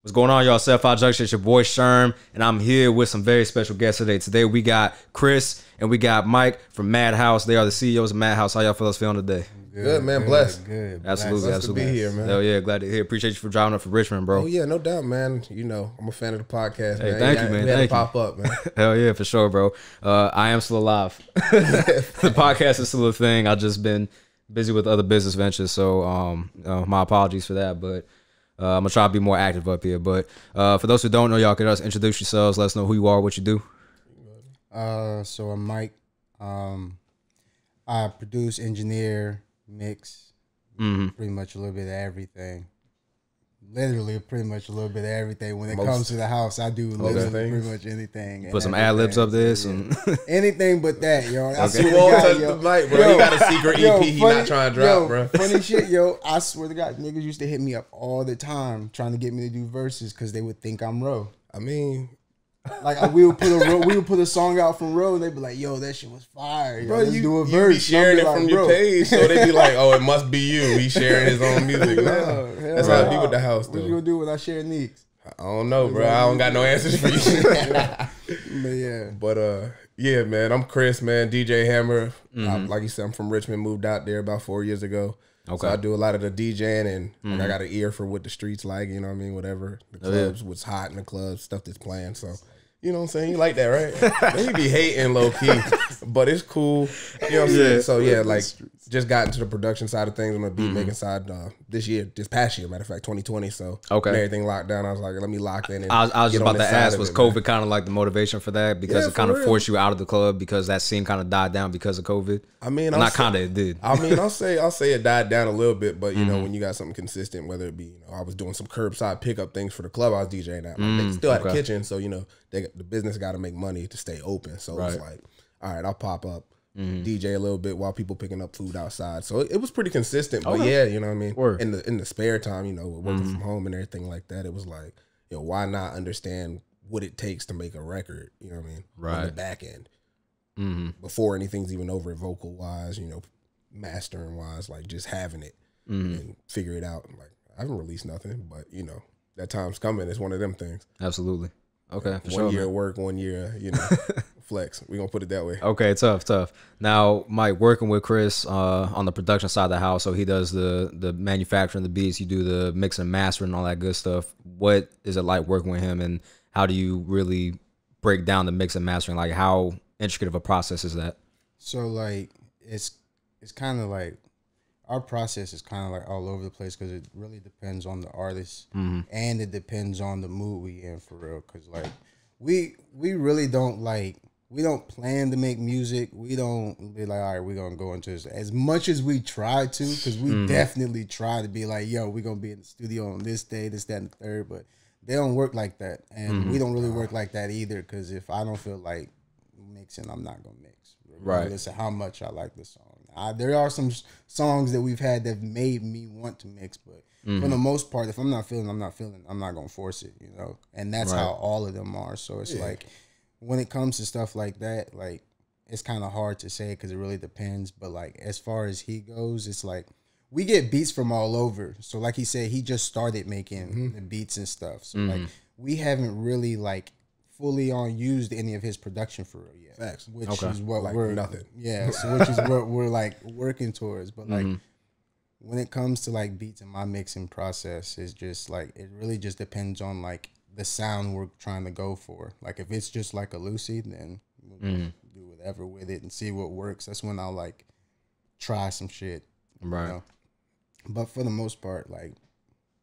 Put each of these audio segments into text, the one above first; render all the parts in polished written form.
What's going on, y'all? 75Junction, it's your boy Sherm, and I'm here with some very special guests today. Today we got Chris and we got Myke from MADHouse. They are the CEOs of MADHouse. How y'all fellas feeling today? Good, man. Blessed. Good. Absolutely, Blessed absolutely. to be here, man. Hell yeah, glad to hear. Appreciate you for driving up from Richmond, bro. Oh yeah, no doubt, man. You know, I'm a fan of the podcast, Hey, man. thank you, man. We had Thank to you. pop up, man. Hell yeah, for sure, bro. I am still alive. The podcast is still a thing. I've just been busy with other business ventures, so my apologies for that, but I'm gonna try to be more active up here. But for those who don't know, y'all can just introduce yourselves. Let us know who you are, what you do. So I'm Myke. I produce, engineer, mix, pretty much a little bit of everything. Literally, pretty much a little bit of everything. When it comes to the house, I do literally pretty much anything. Put some ad libs up this and anything but that, yo. I He swear to won't God, touch yo. the mic, bro. He got a secret EP he not trying to drop, bro. Funny shit, yo. I swear to God, niggas used to hit me up all the time trying to get me to do verses because they would think I'm Ro. I mean, Like we would put a song out from Ro, and they'd be like, "Yo, that shit was fire, yo. bro, Let's do a you verse." be sharing it from your page, so they be like, "Oh, it must be you." He sharing his own music. No, that's how it be with the house, What you though. gonna do when I share nicks? I don't know, bro. I don't got no answers for you. But yeah, But yeah, man. I'm Chris, man. DJ Hammer. Like you said, I'm from Richmond. Moved out there about 4 years ago. Okay. So I do a lot of the DJing, and like, I got an ear for what the streets like. You know what I mean? Whatever the clubs, what's hot in the clubs, stuff that's playing. So. You know what I'm saying? You like that, right? He be hating low key, but it's cool. You know what I'm saying? So yeah, like just got into the production side of things on the beat making side this past year, matter of fact, 2020. So Okay. when everything locked down, I was like, let me lock in. And I was just get on about to this side ask, of was it, man. COVID kind of like the motivation for that? Because Yeah, it kind of for real. forced you out of the club because that scene kind of died down because of COVID? I mean, Not kind of, it did. I mean, I'll say it died down a little bit, but you know, when you got something consistent, whether it be, you know, I was doing some curbside pickup things for the club I was DJing at. Like, they still had a kitchen, so you know, the business got to make money to stay open. So it was like, all right, I'll pop up, DJ a little bit while people picking up food outside. So it was pretty consistent. But yeah, you know what I mean. Word. In the spare time, you know, working from home and everything like that, it was like, you know, why not understand what it takes to make a record? You know what I mean? On the Right. back end. Before anything's even over, vocal wise, you know, mastering wise, like just having it and figure it out. Like, I haven't released nothing, but you know, that time's coming. It's one of them things. Absolutely. Okay, for 1 sure. year man. work, 1 year, you know, flex. We're gonna put it that way. Okay, tough. Now, Myke, working with Chris on the production side of the house, so he does the manufacturing, the beats, you do the mix and mastering and all that good stuff. What is it like working with him, and how do you really break down the mix and mastering? Like, how intricate of a process is that? so like it's kind of like our process is kind of like all over the place because it really depends on the artist and it depends on the mood we in for real. Because like we really don't we don't plan to make music. We don't be like, all right, we're gonna go into this as much as we try to, because we definitely try to be like, yo, we're gonna be in the studio on this day, this, that, and the third. But they don't work like that, and we don't really work like that either. Because if I don't feel like mixing, I'm not gonna mix. Regardless of how much I like the song. There are some songs that we've had that made me want to mix, but for the most part, if I'm not feeling, I'm not gonna force it, you know. And that's how all of them are. So it's like when it comes to stuff like that, like it's kind of hard to say because it really depends. But like as far as he goes, it's like we get beats from all over. So like he said, he just started making the beats and stuff. So like we haven't really like fully used any of his production for real yet. Facts. Which is what Like we're nothing. Yeah, so which is what we're like working towards. But like when it comes to like beats and my mixing process, it's just like it really just depends on like the sound we're trying to go for. Like if it's just like a Lucy, then we'll just do whatever with it and see what works. That's when I'll like try some shit. Right. You know? But for the most part, like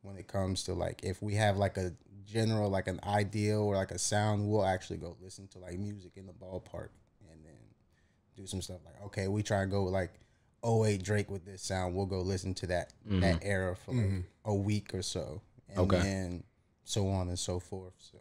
when it comes to like if we have like a general like an ideal or like a sound, we'll actually go listen to like music in the ballpark and then do some stuff like, okay, we try and go with like '08 Drake with this sound, we'll go listen to that era for like a week or so, and then so on and so forth. So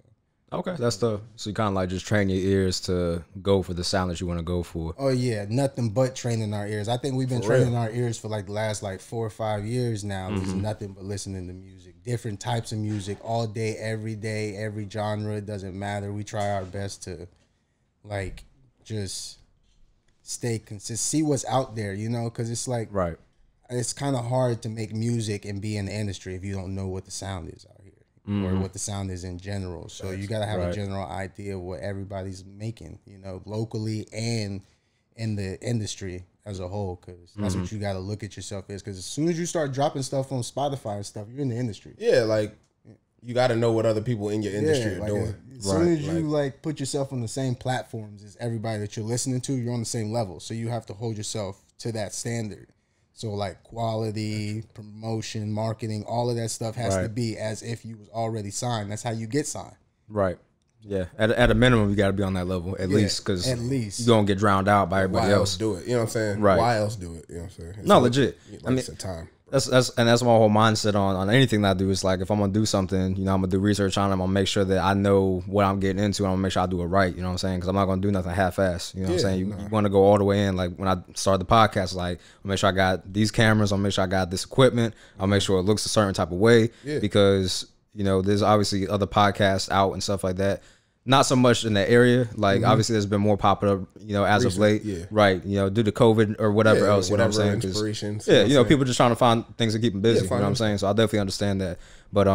Okay, that's tough. So you kind of like just train your ears to go for the sound that you want to go for. oh yeah, nothing but training our ears. I think we've been training our ears for like the last like 4 or 5 years now. It's nothing but listening to music, different types of music all day, every genre. It doesn't matter. We try our best to like just stay consistent, see what's out there, you know, because it's like it's kind of hard to make music and be in the industry if you don't know what the sound is out here. or what the sound is in general. So you got to have a general idea of what everybody's making, you know, locally and in the industry as a whole, because that's what you got to look at yourself as. Because as soon as you start dropping stuff on Spotify and stuff, you're in the industry. Yeah, like you got to know what other people in your industry are doing. As soon as you like put yourself on the same platforms as everybody that you're listening to, you're on the same level. So you have to hold yourself to that standard. So like quality, promotion, marketing, all of that stuff has to be as if you was already signed. That's how you get signed. Right. Yeah. At a minimum, you got to be on that level at least, because you're going to get drowned out by everybody else. Do it. You know what I'm saying? Right. Why else do it? You know what I'm saying? It's no, legit. Like I mean, it's a time. That's my whole mindset on anything that I do. Is like, if I'm gonna do something, you know, I'm gonna do research on it. I'm gonna make sure that I know what I'm getting into. I'm gonna make sure I do it right. You know what I'm saying? Because I'm not gonna do nothing half-ass. You know what I'm saying? You want to go all the way in. Like when I started the podcast, like I'll make sure I got these cameras. I'll make sure I got this equipment. I'll make sure it looks a certain type of way. Yeah. Because you know, there's obviously other podcasts out and stuff like that. Not so much in that area. Like obviously, there's been more popular, you know, as of late, right? You know, due to COVID or whatever else. You know what I'm saying? Inspirations. Yeah, you know, people just trying to find things to keep them busy. You know what I'm saying? So I definitely understand that. But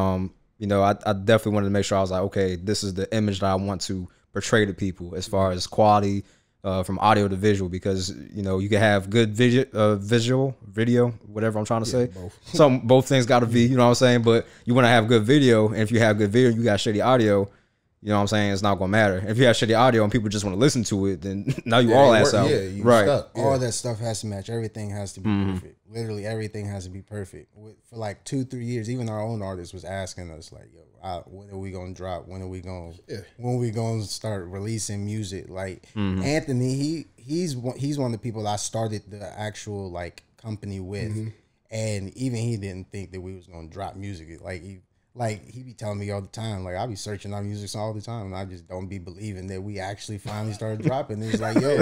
you know, I definitely wanted to make sure I was like, okay, this is the image that I want to portray to people as far as quality, from audio to visual, because you know you can have good visual, video, whatever I'm trying to say. Both. So both things got to be, you know what I'm saying? But you want to have good video, and if you have good video, you got shitty audio. You know what I'm saying? It's not gonna matter. If you have shitty audio and people just want to listen to it, then now you all ass out. Yeah, right. Stuck. Yeah. All that stuff has to match. Everything has to be perfect. Literally everything has to be perfect. For like 2-3 years, even our own artist was asking us like, "Yo, when are we gonna drop? When are we gonna start releasing music?" Like Anthony, he's one of the people I started the actual like company with, and even he didn't think that we was gonna drop music. Like he be telling me all the time, like I be searching our music all the time, and I just don't be believing that we actually finally started dropping. And he's like, yo,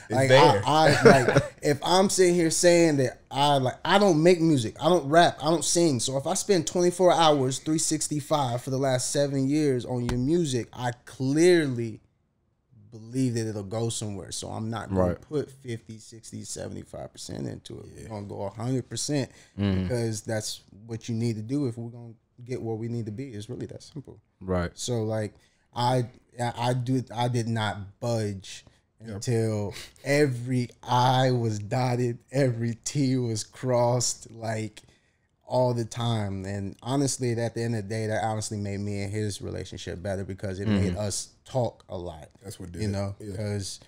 like if I'm sitting here saying that I don't make music, I don't rap, I don't sing. So if I spend 24 hours, 365 for the last 7 years on your music, I clearly believe that it'll go somewhere. So I'm not going to put 50, 60, 75% into it. We're going to go 100% because that's what you need to do if we're going to get where we need to be. It's really that simple. Right. So like I did not budge until every I was dotted, every T was crossed, like all the time. And honestly, at the end of the day, that honestly made me and his relationship better because it made us talk a lot. That's what did you know, because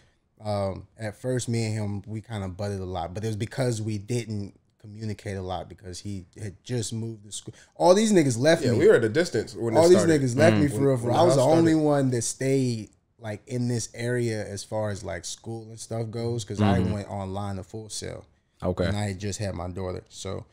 at first me and him, we kind of butted a lot, but it was because we didn't communicate a lot because he had just moved to school. All these niggas left me. Yeah, we were at a distance when all these niggas left me for real. I was the only one that stayed like in this area as far as like school and stuff goes, because I went online to Full Sail. Okay. And I had just had my daughter. So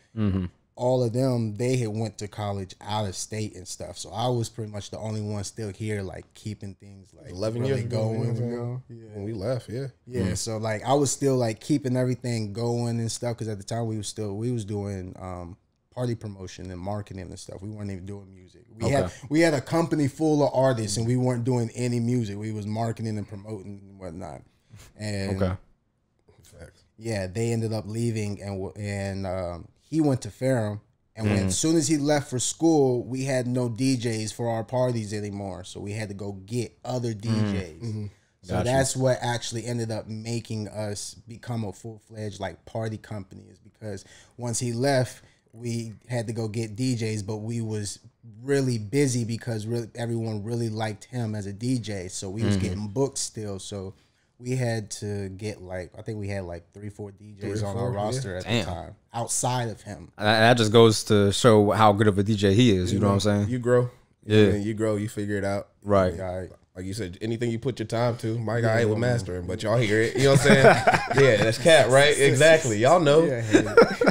all of them, they had went to college out of state and stuff. So I was pretty much the only one still here, like keeping things like 11 really years ago, going. When we left, yeah. So like I was still like keeping everything going and stuff, because at the time we was doing party promotion and marketing and stuff. We weren't even doing music. We had a company full of artists and we weren't doing any music. We was marketing and promoting and whatnot. And yeah, they ended up leaving, and he went to Ferrum, and when as soon as he left for school, we had no DJs for our parties anymore, so we had to go get other DJs. So that's what actually ended up making us become a full-fledged like party company, is because once he left, we had to go get DJs, but we was really busy because everyone really liked him as a DJ, so we was getting booked still. So we had to get like, I think we had like 3-4 DJs on our roster at the time outside of him. And that just goes to show how good of a DJ he is. You know what I'm saying? You grow. Yeah. You grow, you figure it out. Right. Like you said, anything you put your time to, Myke, I ain't with mastering, but y'all hear it. You know what I'm saying? Yeah, that's cat, right? Exactly. Y'all know.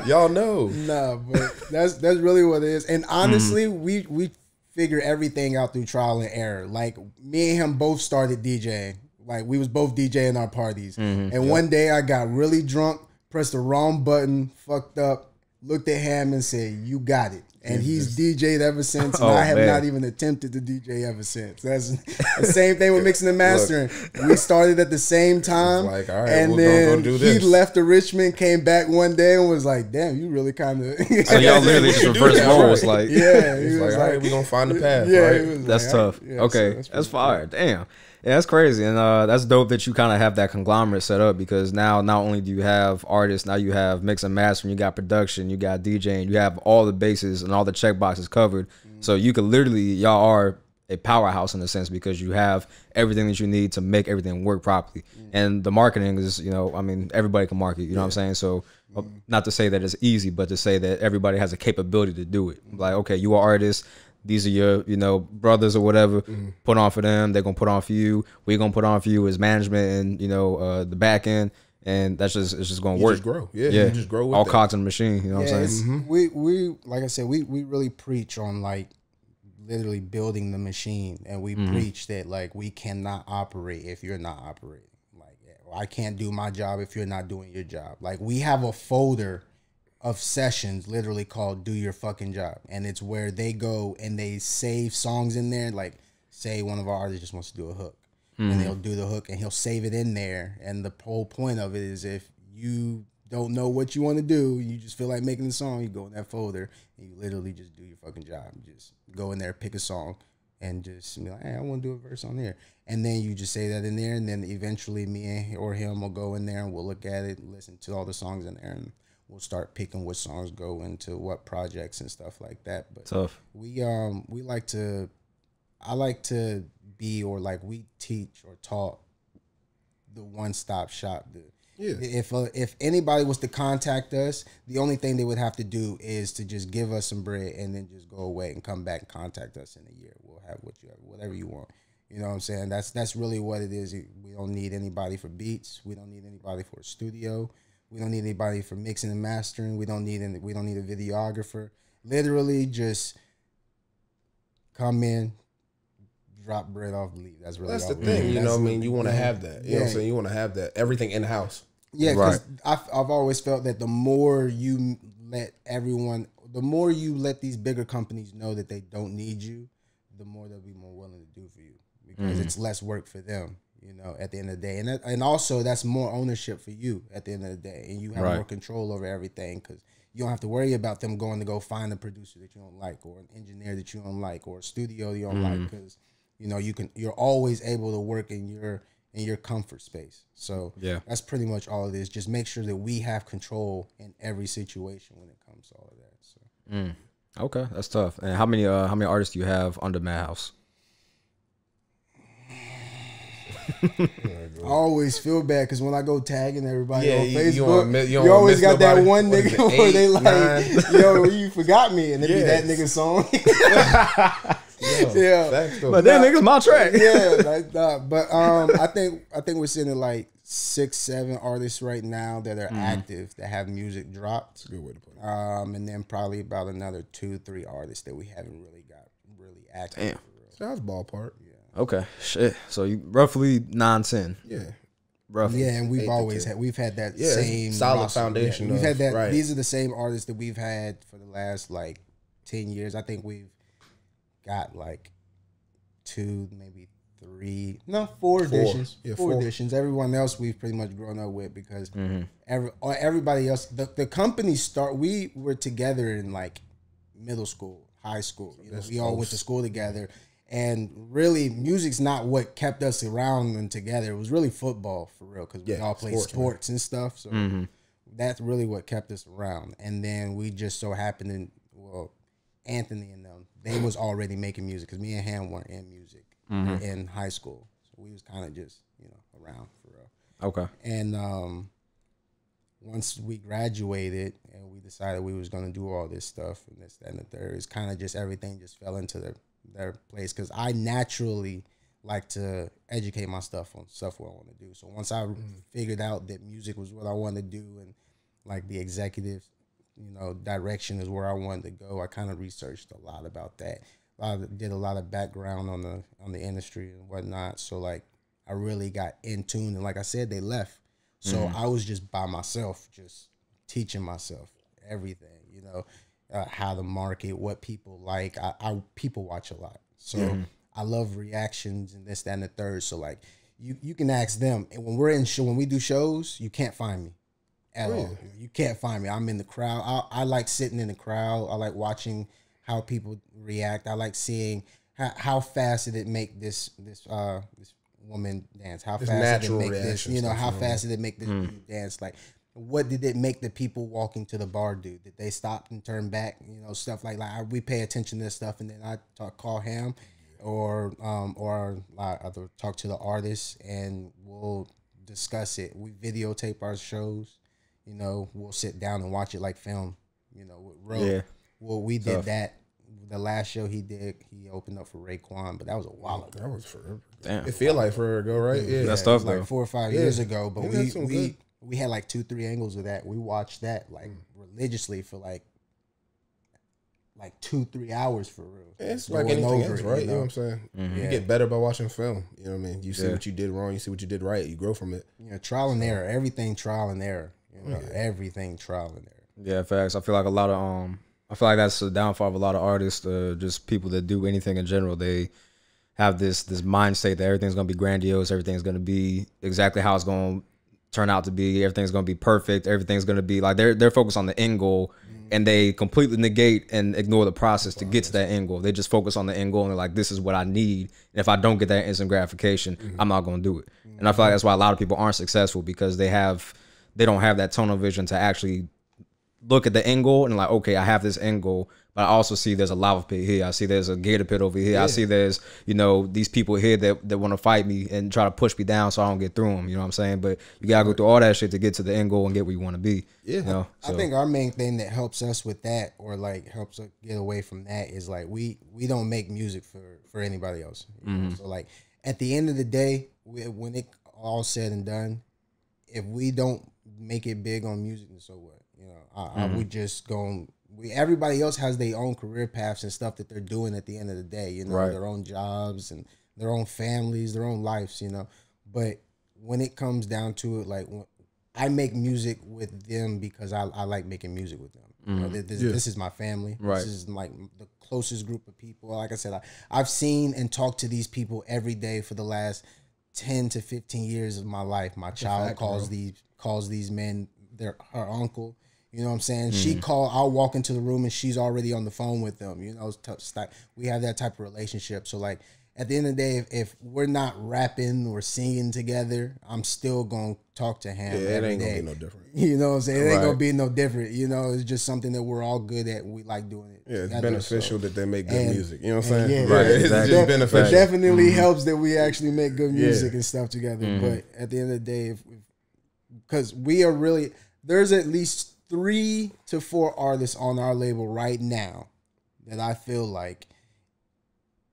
Y'all know. Nah, but that's really what it is. And honestly, we figure everything out through trial and error. Like me and him both started DJing. Like we was both DJing our parties. And one day I got really drunk, pressed the wrong button, fucked up, looked at him and said, "You got it." And he's DJ'd ever since, and Oh, I have man. not even attempted to DJ ever since. That's the same thing with mixing and mastering. We started at the same time, like, all right, and we're then gonna do he this. left to Richmond, came back one day, and was like, "Damn, you really kind of." So y'all literally just You do reverse that, roles, right. like Yeah, He's he like, was all right, we're gonna find the path. yeah, right? he was that's like, tough. yeah, Okay, so that's pretty fire. Damn. Yeah, that's crazy, and that's dope that you kind of have that conglomerate set up, because now not only do you have artists, now you have mix and mastering, you got production, you got DJing, you have all the bases and all the check boxes covered. So you could literally, y'all are a powerhouse in a sense, because you have everything that you need to make everything work properly. And the marketing is, you know, I mean, everybody can market, you know what I'm saying? So not to say that it's easy, but to say that everybody has a capability to do it. Like, okay, you are artists. These are your, you know, brothers or whatever. Put on for them. They're gonna put on for you. We're gonna put on for you as management and, you know, the back end. And that's just, it's just gonna work. Just grow. Yeah, you just grow with all that. cogs in the machine. You know what I'm saying? We like I said, we really preach on like literally building the machine, and we preach that like we cannot operate if you're not operating. Like, I can't do my job if you're not doing your job. Like, we have a folder of sessions literally called "Do Your Fucking Job," and it's where they go and they save songs in there. Like, say one of our artists just wants to do a hook, and they'll do the hook and he'll save it in there. And the whole point of it is, if you don't know what you want to do, you just feel like making the song, you go in that folder and you literally just do your fucking job. You just go in there, pick a song, and just be like, hey, I want to do a verse on there. And then you just say that in there, and then eventually me or him will go in there and we'll look at it, listen to all the songs in there, and we'll start picking what songs go into what projects and stuff like that. But Tough. we like to, I like to be, or like we teach or taught the one-stop shop. If anybody was to contact us, the only thing they would have to do is to just give us some bread and then just go away and come back and contact us in a year. We'll have what you have, whatever you want. You know what I'm saying? That's really what it is. We don't need anybody for beats. We don't need anybody for a studio. We don't need anybody for mixing and mastering. We don't need a videographer. Literally just come in, drop bread off, leave. That's really That's all the we thing. do. You know what I That's mean? You want to have that. You know what I'm Yeah. saying? You want to have that. Everything in house. Yeah, because Right. I've always felt that the more you let these bigger companies know that they don't need you, the more they'll be more willing to do for you, because it's less work for them, you know, at the end of the day. And also that's more ownership for you at the end of the day, and you have Right. more control over everything, because you don't have to worry about them going to go find a producer that you don't like, or an engineer that you don't like, or a studio you don't like, because you know you're always able to work in your comfort space. So Yeah. that's pretty much all it is. Just make sure that we have control in every situation when it comes to all of that. So Okay, that's tough. And how many artists do you have under MADHouse? I always feel bad because when I go tagging everybody Yeah, on you Facebook, don't you, wanna always miss got that nobody. one What is nigga it, where they 8, like, 9? yo, you forgot me, and it be Yeah. that nigga song. Yo, Yeah. facts though. But that nigga's my track. Yeah, like that. But I think we're sitting at like 6-7 artists right now that are active that have music dropped. Good way to put it. And then probably about another 2-3 artists that we haven't really got really active. Damn. For real. Sounds ballpark. Okay, shit. So you roughly 9-10. Yeah. Roughly. Yeah, and 8 to 10. we've had that Yeah, it's same solid roster. foundation Yeah, we've of- had that. right. These are the same artists that we've had for the last like 10 years. I think we've got like 2, maybe 3, no, 4 editions. Yeah, 4 4. editions. Everyone else we've pretty much grown up with, because everybody else, the company we were together in like middle school, high school. You know, we all went to school together. And really, music's not what kept us around and together. It was really football, for real, because we Yeah, all played sports and stuff. So that's really what kept us around. And then we just so happened to, well, Anthony and them, they was already making music, because me and Ham weren't in music in high school. So we was kind of just, you know, around, for real. Okay. And once we graduated and we decided we was going to do all this stuff and this, that, and the third, it's kind of just everything just fell into their place, because I naturally like to educate my stuff on stuff what I want to do. So once I figured out that music was what I wanted to do, and like the executive, you know, direction is where I wanted to go, I kind of researched a lot about that. Did a lot of background on the industry and whatnot. So like I really got in tune, and like I said, they left. So I was just by myself, just teaching myself everything, you know. how to market, what people like. I people watch a lot, so I love reactions and this, that, and the third. So like you can ask them, and when we do shows, you can't find me at all. You can't find me. I'm in the crowd. I like sitting in the crowd. I like watching how people react. I like seeing how fast did it make this woman dance? How fast did it make this? You know, how fast did it make this dude dance? Like, what did it make the people walking to the bar do? Did they stop and turn back? You know, stuff like we pay attention to this stuff, and then I call him, or I talk to the artist, and we'll discuss it. We videotape our shows. You know, we'll sit down and watch it like film. You know, with Ro. Yeah. Well, we did that. The last show he did, he opened up for Raekwon, but that was a while ago. That was forever. Damn. It feel like forever ago, right? Yeah, that's tough, like 4 or 5 years ago. But we had like 2-3 angles of that. We watched that like religiously for like 2-3 hours for real. It's like anything else, right? You know what I'm saying? You get better by watching film. You know what I mean? You see what you did wrong, you see what you did right, you grow from it. You know, trial and error. Everything trial and error. You know, everything trial and error. Yeah, facts. I feel like I feel like that's the downfall of a lot of artists, just people that do anything in general. They have this mindset that everything's gonna be grandiose, everything's gonna be exactly how it's gonna turn out to be, everything's gonna be perfect, everything's gonna be like they're focused on the end goal, and they completely negate and ignore the process to get to that end goal. They just focus on the end goal and they're like, this is what I need. And if I don't get that instant gratification, I'm not gonna do it. And I feel like that's why a lot of people aren't successful, because they don't have that tunnel vision to actually look at the end goal and like, okay, I have this end goal, but I also see there's a lava pit here. I see there's a gator pit over here. I see there's, you know, these people here that want to fight me and try to push me down so I don't get through them. You know what I'm saying? But you got to go through all that shit to get to the end goal and get where you want to be. Yeah. You know? So. I think our main thing that helps us with that, or like helps us get away from that, is like we don't make music for anybody else. You know? So like at the end of the day, when it all said and done, if we don't make it big on music, then so what? You know, we just everybody else has their own career paths and stuff that they're doing at the end of the day, you know, their own jobs and their own families, their own lives, you know. But when it comes down to it, like I make music with them because I like making music with them. You know, this is my family. This is like the closest group of people. Like I said, I've seen and talked to these people every day for the last 10 to 15 years of my life. My child calls these men her uncle. You know what I'm saying? I'll walk into the room and she's already on the phone with them. You know, we have that type of relationship. So like at the end of the day, if we're not rapping or singing together, I'm still gonna talk to him every day. It ain't gonna be no different. You know what I'm saying? It ain't gonna be no different. You know, it's just something that we're all good at. We like doing it. Yeah, it's beneficial that they make good music. You know what I'm saying? Yeah, right. It's just beneficial. It definitely helps that we actually make good music and stuff together. But at the end of the day, because we are really, there's at least 3 to 4 artists on our label right now that I feel like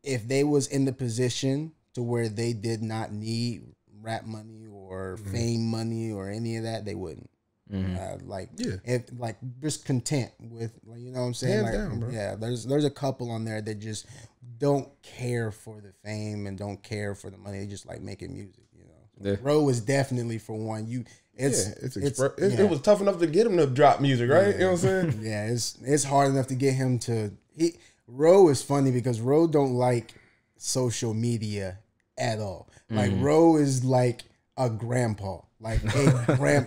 if they was in the position to where they did not need rap money or fame money or any of that, they wouldn't. If like just content with, like, you know what I'm saying? Like, down, bro. Yeah, there's a couple on there that just don't care for the fame and don't care for the money. They just like making music, you know. Ro is definitely for one. It was tough enough to get him to drop music, right? You know what I'm saying? Yeah, it's hard enough to get him to. Ro is funny because Ro don't like social media at all. Like Ro is like a grandpa. Like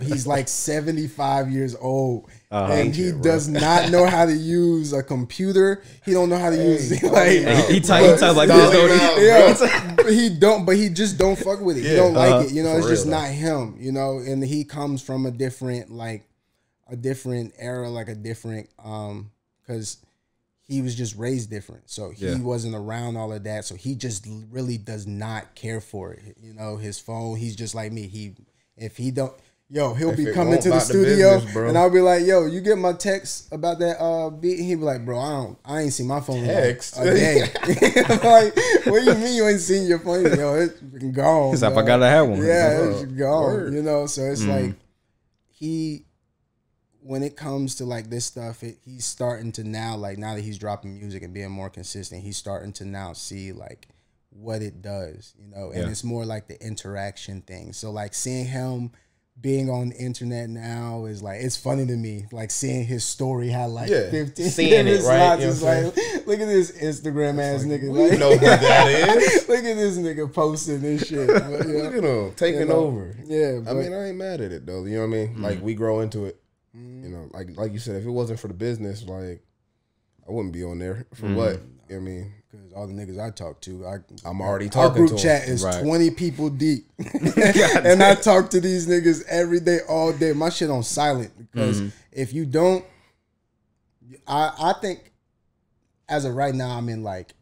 he's like 75 years old, and he does not know how to use a computer. He don't know how to use he types like this. But he just don't fuck with it. He don't like it. You know, it's just not him. You know, and he comes from a different era, like a different because he was just raised different. So he wasn't around all of that. So he just really does not care for it. You know, his phone. He's just like me. If he don't, he'll be coming to the studio and I'll be like, yo, you get my text about that beat? And he'll be like, bro, I ain't seen my phone text in like a day. I'm like, what do you mean you ain't seen your phone? Yo, it's gone. It's like I gotta have one. Yeah, it's gone. Word. You know, so it's like when it comes to like this stuff, he's starting to now, like now that he's dropping music and being more consistent, he's starting to now see like what it does, you know, and it's more like the interaction thing. So like seeing him being on the internet now is like, it's funny to me, like seeing his story had like 15 seeing it, right? You know it's like, look at this Instagram ass nigga. We know who that is. Look at this nigga posting this shit. But, look at him taking over. Yeah, I mean, I ain't mad at it though. You know what I mean? Like we grow into it. You know, like you said, if it wasn't for the business, like I wouldn't be on there for what. You know what I mean? Because all the niggas I talk to, I'm already talking to them. Our group chat is 20 people deep. And I talk to these niggas every day, all day. My shit on silent because if you don't, I think as of right now, I'm in like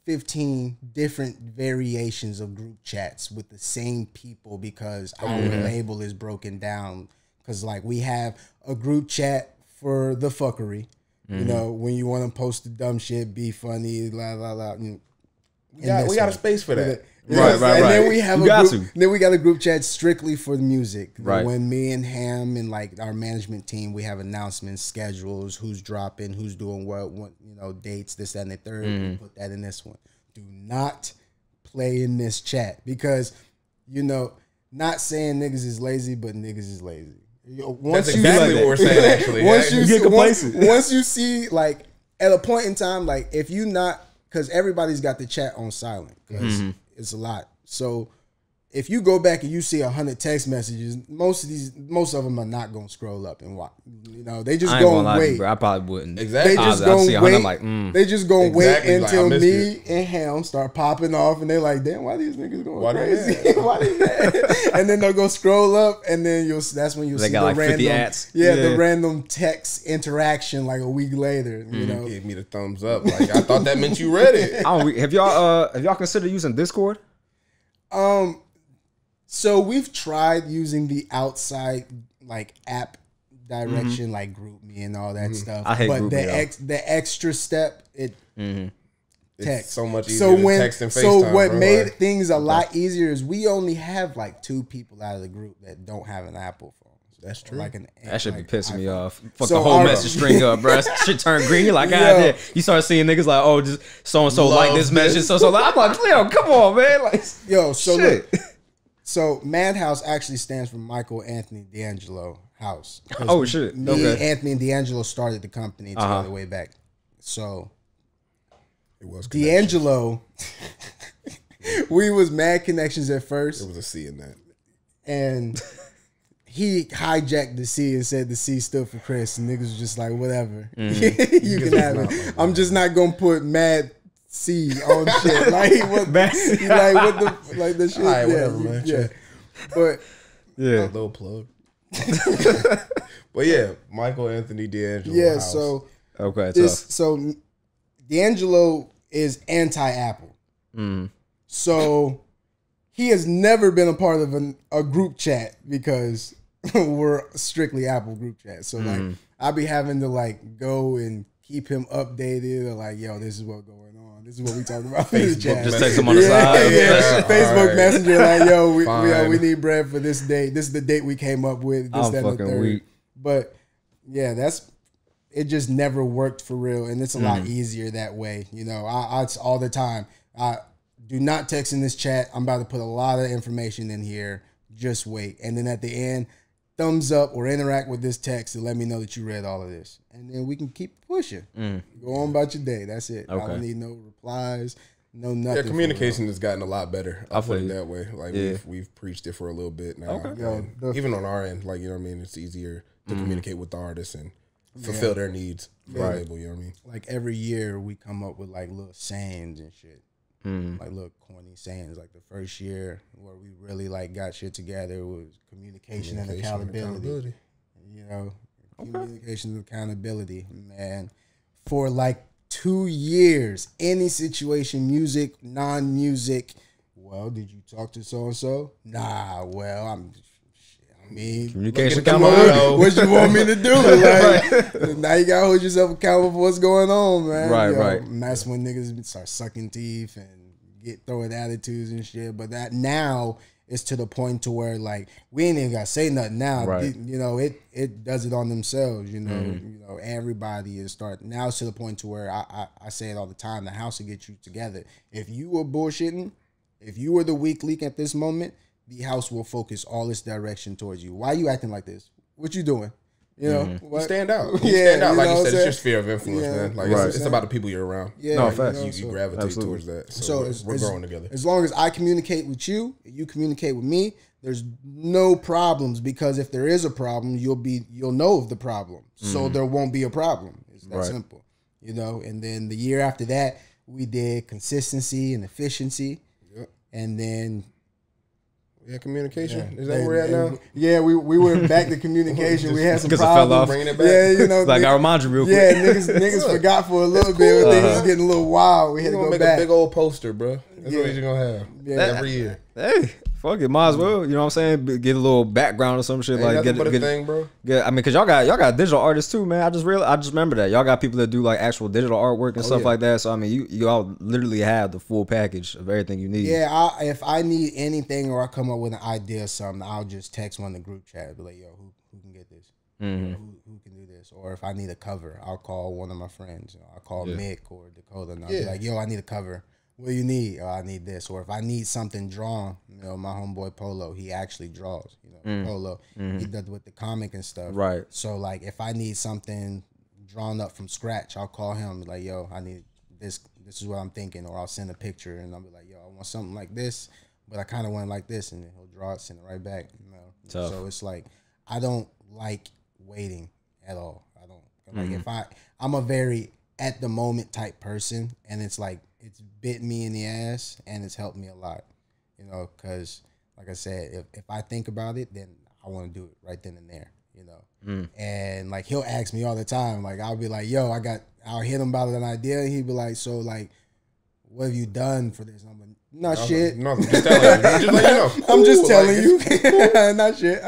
15 different variations of group chats with the same people because our label is broken down. Because like we have a group chat for the fuckery. You know, when you want to post the dumb shit, be funny, la la la. You know, we got a space for that. Right. And then we have then we got a group chat strictly for the music. Right. When me and Ham and like our management team, we have announcements, schedules, who's dropping, who's doing what, you know, dates, this, that, and the third. We put that in this one. Do not play in this chat because, you know, not saying niggas is lazy, but niggas is lazy. That's exactly what we're saying, actually. Once you see, like, at a point in time, like, if you not, because everybody's got the chat on silent, because it's a lot. So, if you go back and you see 100 text messages, most of them are not gonna scroll up and watch. You know, they just gonna wait. I probably wouldn't. Exactly. They just gonna wait. Like, They just gonna wait until like, me and Ham start popping off, and they're like, "Damn, why these niggas going crazy? Why they mad?" And then they'll go scroll up, and then that's when you'll see the like random, 50 ads. the random text interaction like a week later. You know, Gave me the thumbs up. Like I thought that meant you read it. Have y'all considered using Discord? So we've tried using the outside like app direction, like GroupMe and all that stuff. I hate but GroupMe, the extra step, It's so much easier than text and FaceTime. So what made like, things a lot easier is we only have like 2 people out of the group that don't have an Apple phone. That's true. Like That should be pissing me off. Fuck So the whole message string up, bro. Shit turn green. You're like, yeah. You start seeing niggas like, oh, just so and so like this message, so like. I'm like, yo, come on, man. Like, yo, so shit. look, so MADHouse actually stands for Michael Anthony D'Angelo House. Oh shit. Me, Anthony and D'Angelo started the company together way back. So it was D'Angelo. We was Mad Connections at first. It was a C in that, and he hijacked the C and said the C stood for Chris, and niggas was just like, whatever, you can have it. Like, I'm just not gonna put Mad C on shit. Like what? Like what the like the shit? All right, whatever, man. Yeah, but a little plug. But yeah, Michael Anthony D'Angelo. Yeah, house. so okay, so D'Angelo is anti-Apple. So he has never been a part of a group chat because we're strictly Apple group chat. So like I'll be having to like go and keep him updated or like, yo, this is what's going on. This is what we talking about in the chat. Just text him on the side. Yeah. Facebook Messenger, like, yo, we need bread for this date. This is the date we came up with. This, that, and the third. Weak. But yeah, it just never worked for real, and it's a lot easier that way. You know, I all the time. Do not text in this chat. I'm about to put a lot of information in here. Just wait, and then at the end, thumbs up or interact with this text to let me know that you read all of this, and then we can keep pushing. Go on about your day. That's it. Okay. I don't need no replies, no nothing. Yeah, communication has gotten a lot better. I'll put it that way. Like we've preached it for a little bit now. Okay. Even on our end, like, you know what I mean, it's easier to communicate with the artists and fulfill their needs for the label, you know what I mean? Like every year we come up with like little sayings and shit. Like little corny sayings. Like the first year where we really like got shit together was communication and accountability. You know, communication and accountability, man. For like 2 years, any situation, music, non-music. Well, did you talk to so and so? Nah. Well, communication accountability. What you want me to do? Like, now you gotta hold yourself accountable for what's going on, man. Right. And that's when niggas start sucking teeth and throwing attitudes and shit. But that now is to the point to where like we ain't even gotta say nothing now. Right. You know, it does it on themselves. You know, you know, everybody is starting now. It's to the point to where I say it all the time. The house will get you together. If you were bullshitting, if you were the weak link at this moment, the house will focus all its direction towards you. Why are you acting like this? What you doing? You know, you stand out. You stand out, like you said. It's your sphere of influence, man. Like it's about the people you're around. Yeah, no, facts. You gravitate towards that. So we're growing together. As long as I communicate with you, you communicate with me, there's no problems, because if there is a problem, you'll know of the problem. So there won't be a problem. It's that simple. You know, and then the year after that, we did consistency and efficiency. Yep. And then communication. Is that where we're at now? Yeah, we went back to communication. We had some problems. It fell off. Bringing it back. Yeah, you know, like I remind you real quick. Yeah, niggas forgot for a little bit. Things was getting a little wild. We had to go make back. a big old poster, bro. That's what you're gonna have every year. Hey, fuck it, might as well. You know what I'm saying? Get a little background or some shit. Like get a thing, bro. Yeah, I mean, cause y'all got digital artists too, man. I just remember that y'all got people that do like actual digital artwork and stuff like that. So I mean, you all literally have the full package of everything you need. Yeah, if I need anything or I come up with an idea or something, I'll just text one in the group chat, be like, yo, who can get this? Who can do this? Or if I need a cover, I'll call one of my friends. You know, I'll call Myke or Dakota, and I'll be like, yo, I need a cover. What do you need? Oh, I need this. Or if I need something drawn, you know, my homeboy Polo, he actually draws. You know, Polo, he does with the comic and stuff. Right. So like, if I need something drawn up from scratch, I'll call him. Be like, yo, I need this. This is what I'm thinking. Or I'll send a picture, and I'll be like, yo, I want something like this, but I kind of want it like this, and then he'll draw it, send it right back. You know. Tough. So it's like, I don't like waiting at all. I don't like if I'm a very at the moment type person, and it's like, it's bit me in the ass, and it's helped me a lot, you know, because like I said, if I think about it, then I want to do it right then and there, you know. And like, he'll ask me all the time, like I'll be like, yo, I'll hit him about an idea, and he'd be like, so like, what have you done for this? And I'm like, not shit. Nothing. Just telling you. Just let you know. I'm just telling you. Not shit.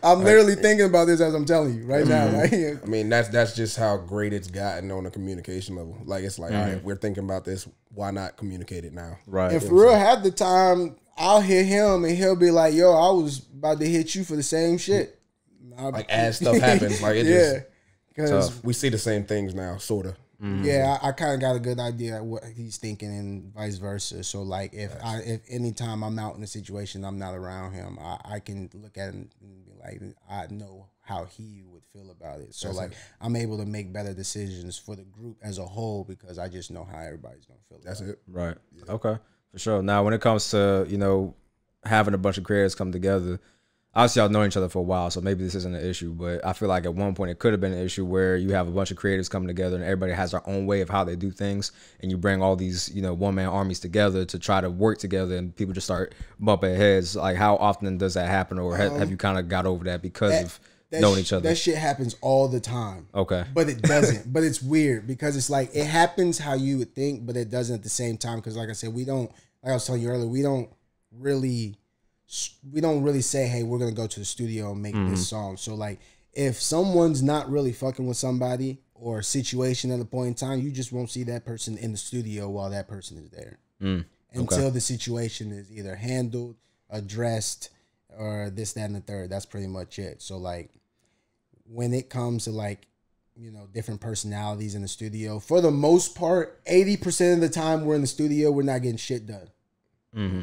I'm literally thinking about this as I'm telling you right now. Like, I mean, that's just how great it's gotten on a communication level. Like, it's like, all right, we're thinking about this. Why not communicate it now? Right. And for real, half the time, I'll hit him and he'll be like, yo, I was about to hit you for the same shit. Like, as stuff happens. Like, it just, because we see the same things now, sort of. Yeah, I kind of got a good idea of what he's thinking and vice versa. So like, if anytime I'm out in a situation, I'm not around him, I can look at him and be like, I know how he would feel about it. So like, I'm able to make better decisions for the group as a whole, because I just know how everybody's gonna feel. That's it. Right. Yeah. Okay. For sure. Now, when it comes to, you know, having a bunch of creators come together, obviously y'all know each other for a while, so maybe this isn't an issue, but I feel like at one point it could have been an issue where you have a bunch of creators coming together and everybody has their own way of how they do things, and you bring all these, you know, one-man armies together to try to work together, and people just start bumping heads. Like, how often does that happen, or have you kind of got over that because of knowing each other? That shit happens all the time. Okay. But it doesn't. But it's weird, because it's like, it happens how you would think, but it doesn't at the same time, because like I said, we don't, like I was telling you earlier, we don't really say, hey, we're gonna go to the studio and make this song. So like, if someone's not really fucking with somebody or a situation at a point in time, you just won't see that person in the studio while that person is there until the situation is either handled, addressed, or this, that, and the third. That's pretty much it. So like, when it comes to like, you know, different personalities in the studio, for the most part, 80% of the time we're in the studio, we're not getting shit done.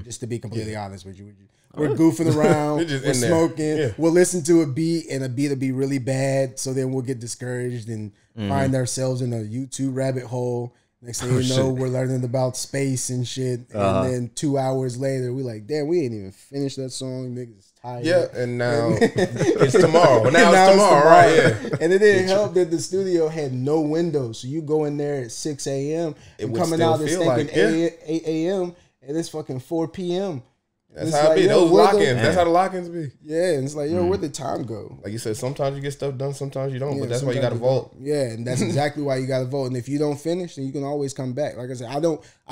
Just to be completely honest with you. We're goofing around, we're smoking, we'll listen to a beat, and a beat will be really bad, so then we'll get discouraged and find ourselves in a YouTube rabbit hole. Next thing you know, we're learning about space and shit, and then 2 hours later, we're like, damn, we ain't even finished that song, niggas is tired. Yeah, and now it's tomorrow. Now it's tomorrow, right? Yeah. And it didn't help that the studio had no windows, so you go in there at 6 a.m. and coming out and thinking like 8 a.m., and it's fucking 4 p.m. That's how it be. Those lock-ins. That's how the lock-ins be. Yeah, and it's like, yo, where'd the time go? Like you said, sometimes you get stuff done, sometimes you don't. But that's why you got to vote. Yeah, and that's exactly why you got to vote. And if you don't finish, then you can always come back. Like I said, I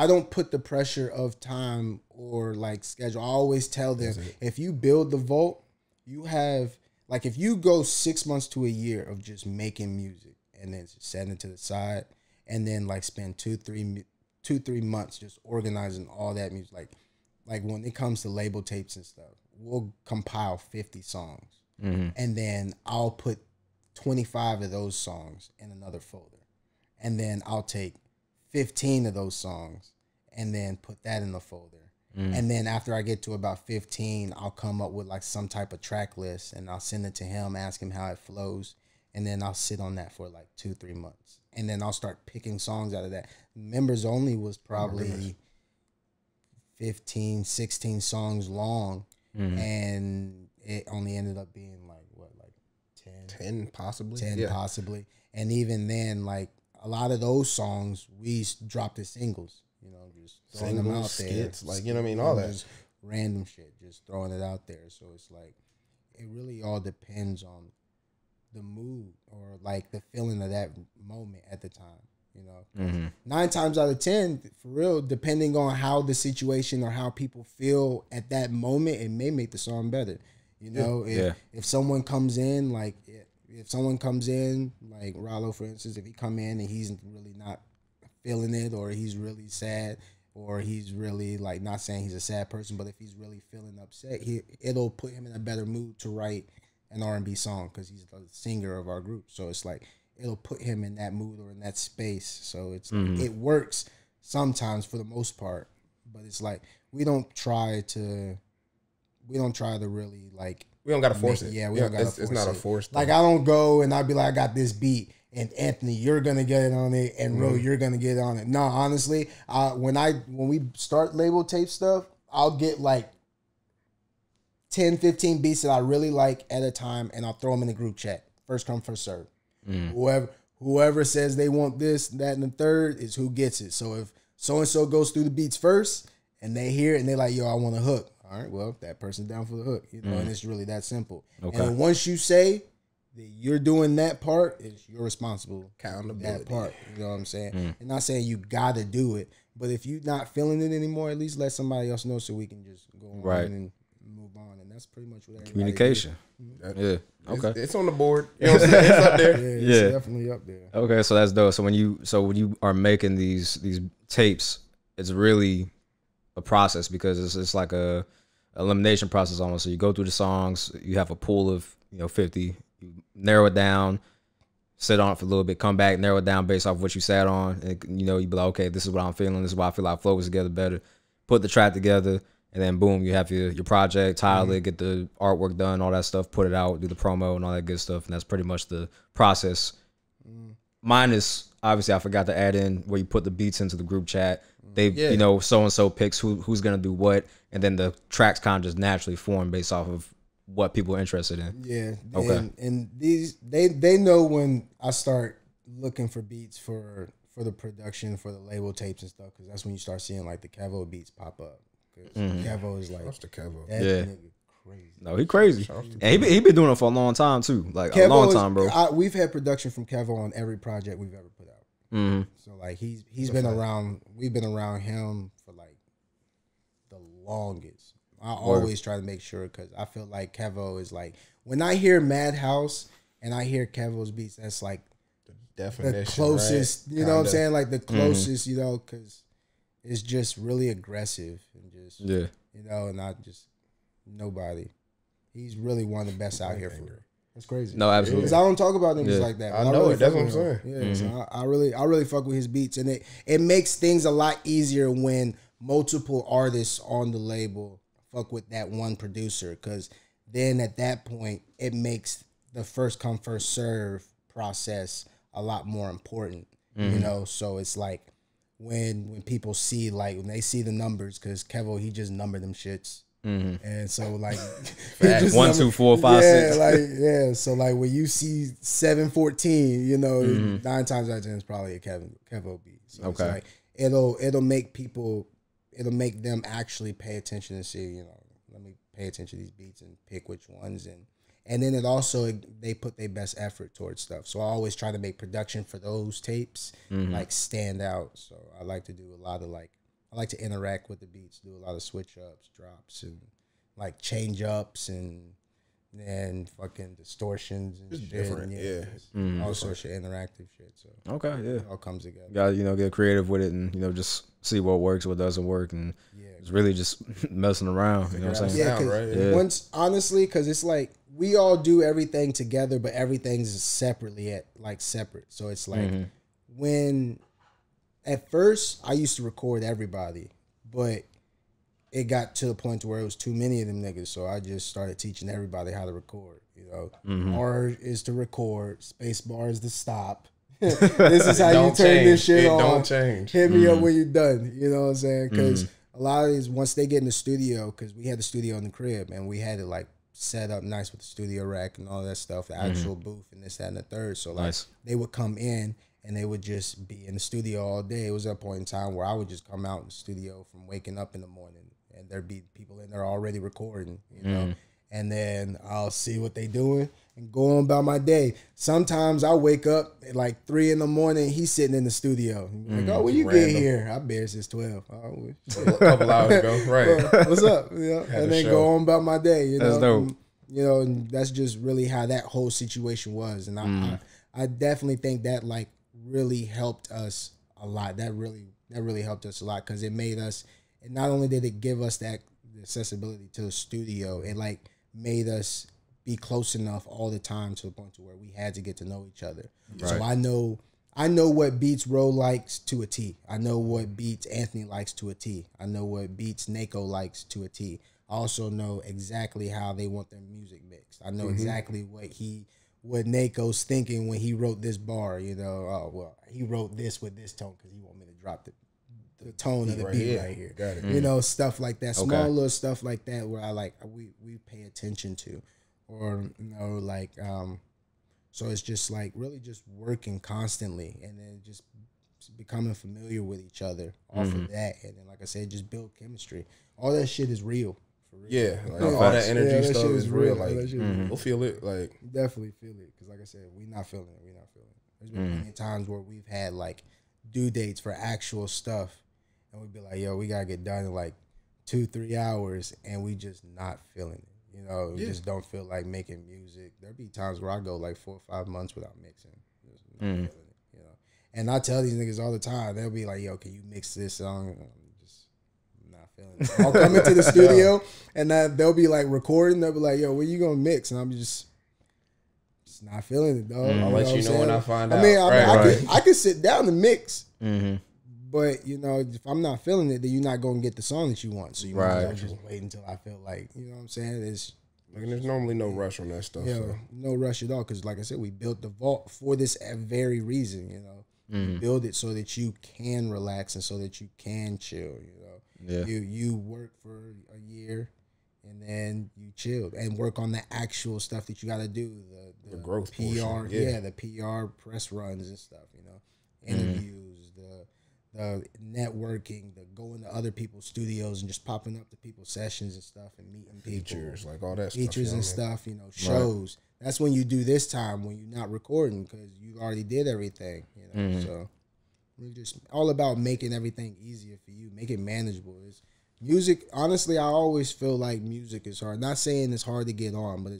don't put the pressure of time or like schedule. I always tell them, if you build the vote, you have, like, if you go 6 months to a year of just making music and then setting it to the side, and then like spend 2-3 months just organizing all that music, like when it comes to label tapes and stuff, we'll compile 50 songs. And then I'll put 25 of those songs in another folder. And then I'll take 15 of those songs and then put that in the folder. And then after I get to about 15, I'll come up with like some type of track list and I'll send it to him, ask him how it flows. And then I'll sit on that for like 2-3 months. And then I'll start picking songs out of that. Members Only was probably 15, 16 songs long. And it only ended up being like, what, like 10 possibly? 10 possibly. And even then, like a lot of those songs, we dropped as singles. You know, just throwing them out there. Skits, like, you know what I mean? All that. Just random shit, just throwing it out there. So it's like, it really all depends on the mood or like the feeling of that moment at the time. You know, 9 times out of 10, for real, depending on how the situation or how people feel at that moment, it may make the song better. You know, if someone comes in, like if someone comes in, like Rollo, for instance, if he come in and he's really not feeling it, or he's really sad, or he's really like, not saying he's a sad person, but if he's really feeling upset, it'll put him in a better mood to write an R&B song because he's the singer of our group. So it's like it'll put him in that mood or in that space. So it's it works sometimes for the most part, but it's like we don't try to really like. We don't gotta force it. Yeah, we don't gotta force it. It's not a force thing. Like I don't go and I'd be like, I got this beat. And Anthony, you're gonna get it on it, and Ro, you're gonna get it on it. No, honestly, when we start label tape stuff, I'll get like 10, 15 beats that I really like at a time, and I'll throw them in the group chat. First come, first serve. Whoever says they want this, that, and the third is who gets it. So if so and so goes through the beats first, and they hear it, and they're like, "Yo, I want a hook." All right, well, that person's down for the hook, you know, and it's really that simple. Okay. And then once you say that you're doing that part, you're responsible. Accountability. That part, you know what I'm saying? I'm not saying you got to do it, but if you're not feeling it anymore, at least let somebody else know so we can just go on and move on. And that's pretty much what everybody communication. Yeah. Okay. It's on the board. You know what I'm saying? It's up there. Yeah, it's definitely up there. Okay, so that's dope. So when you are making these tapes, it's really a process because it's like a elimination process almost. So you go through the songs, you have a pool of 50. You narrow it down, sit on it for a little bit, come back, narrow it down based off what you sat on, and you be like, okay, this is what I'm feeling, this is why I feel like flows together better. Put the track together, and then boom, you have your project, title it, get the artwork done, all that stuff, put it out, do the promo and all that good stuff, and that's pretty much the process. Minus, obviously, I forgot to add in where you put the beats into the group chat. They, so and so picks who's gonna do what, and then the tracks kind of just naturally form based off of what people are interested in. Yeah. Okay. And these they know when I start looking for beats for the production for the label tapes and stuff, because that's when you start seeing like the Kevo beats pop up. Kevo is like the Kevo. That nigga crazy. No, he crazy, and he been doing it for a long time too. Like Kevo a long time, bro. We've had production from Kevo on every project we've ever put out. So like he's been around. We've been around him for like the longest. I always try to make sure, because I feel like Kevo is like, when I hear MADHouse and I hear Kevo's beats, that's like the closest, you know what I'm saying? Like the closest, because it's just really aggressive and just, and I just, nobody. He's really one of the best out here for real. That's crazy. No, absolutely. Because I don't talk about niggas like that. I know really it. That's what I'm saying. Yeah, so I really fuck with his beats, and it makes things a lot easier when multiple artists on the label fuck with that one producer, because then at that point it makes the first come first serve process a lot more important. So it's like when people see, like when they see the numbers, because Kevo, he just numbered them shits. And so like 1, 2, 4, 5, 6. So like when you see 714, 9 times out of 10 it's probably a Kevo beat. So it's like it'll make people, it'll make them actually pay attention and see, let me pay attention to these beats and pick which ones. And then it also, they put their best effort towards stuff. So I always try to make production for those tapes like stand out. So I like to do a lot of I like to interact with the beats, do a lot of switch ups, drops, and like change ups and fucking distortions and shit. Different, all sorts of interactive shit. So it all comes together. You gotta get creative with it, and just see what works, what doesn't work, and it's really just messing around. You know what I'm saying? Once, honestly, because it's like we all do everything together, but everything's separately separate. So it's like when at first I used to record everybody, but it got to the point to where it was too many of them niggas. So I just started teaching everybody how to record. You know, R is to record, space bar is to stop. This is how you turn this shit on. Don't change. Hit me up when you're done. You know what I'm saying? Because a lot of these, once they get in the studio, because we had the studio in the crib and we had it like set up nice with the studio rack and all that stuff, the actual booth and this, that, and the third. So like they would come in and they would just be in the studio all day. It was a point in time where I would just come out in the studio from waking up in the morning and there'd be people in there already recording, you know, and then I'll see what they doing and go on about my day. Sometimes I wake up at like 3 in the morning. He's sitting in the studio. Like, oh, when you get here? I've been here since 12. Oh, a couple hours ago, right? What's up? You know, and then go on about my day. You know, that's dope. You know, and that's just really how that whole situation was. And I definitely think that like really helped us a lot. That really helped us a lot because it made us. And not only did it give us that accessibility to the studio, it like made us be close enough all the time to the point to where we had to get to know each other. Right. So I know what beats Ro likes to a T. I know what beats Anthony likes to a T. I know what beats Nako likes to a T. I also know exactly how they want their music mixed. I know exactly what Nako's thinking when he wrote this bar. You know, oh well, he wrote this with this tone because he want me to drop the tone of the beat right here. Got it. You know, stuff like that. Small little stuff like that where I like we pay attention to. Or, you know, like, so it's just like really just working constantly and then just becoming familiar with each other off of that. And then, like I said, just build chemistry. All that shit is real. For real. Yeah. Like, all that energy stuff is real. Like, we'll feel it. Like, definitely feel it. Because, like I said, we're not feeling it. There's been many times where we've had, like, due dates for actual stuff. And we'd be like, yo, we got to get done in, like, 2-3 hours. And we just not feeling it. You know, we just don't feel like making music. There'd be times where I go like 4 or 5 months without mixing. Just not feeling it, you know. And I tell these niggas all the time, they'll be like, yo, can you mix this song? And I'm just not feeling it. I'll come into the studio and they'll be like recording. They'll be like, yo, when you gonna mix? And I'm just not feeling it, dog. I'll let you know when I find out. I can sit down and mix. But, you know, if I'm not feeling it, then you're not going to get the song that you want. So you might as well just wait until I feel like, you know what I'm saying? There's normally no rush on that stuff. Yeah, so. no rush at all. Because, like I said, we built the vault for this very reason, you know. We build it so that you can relax and so that you can chill, you know. Yeah. You work for a year and then you chill and work on the actual stuff that you got to do. The growth PR, portion. The PR press runs and stuff, you know. Interviews, the networking, the going to other people's studios and just popping up to people's sessions and stuff and meeting people. Features, like all that stuff. Features and stuff, you know, shows. Right. That's when you do this time when you're not recording because you already did everything, you know. So we're just all about making everything easier for you, make it manageable. It's music, honestly, I always feel like music is hard. Not saying it's hard to get on, but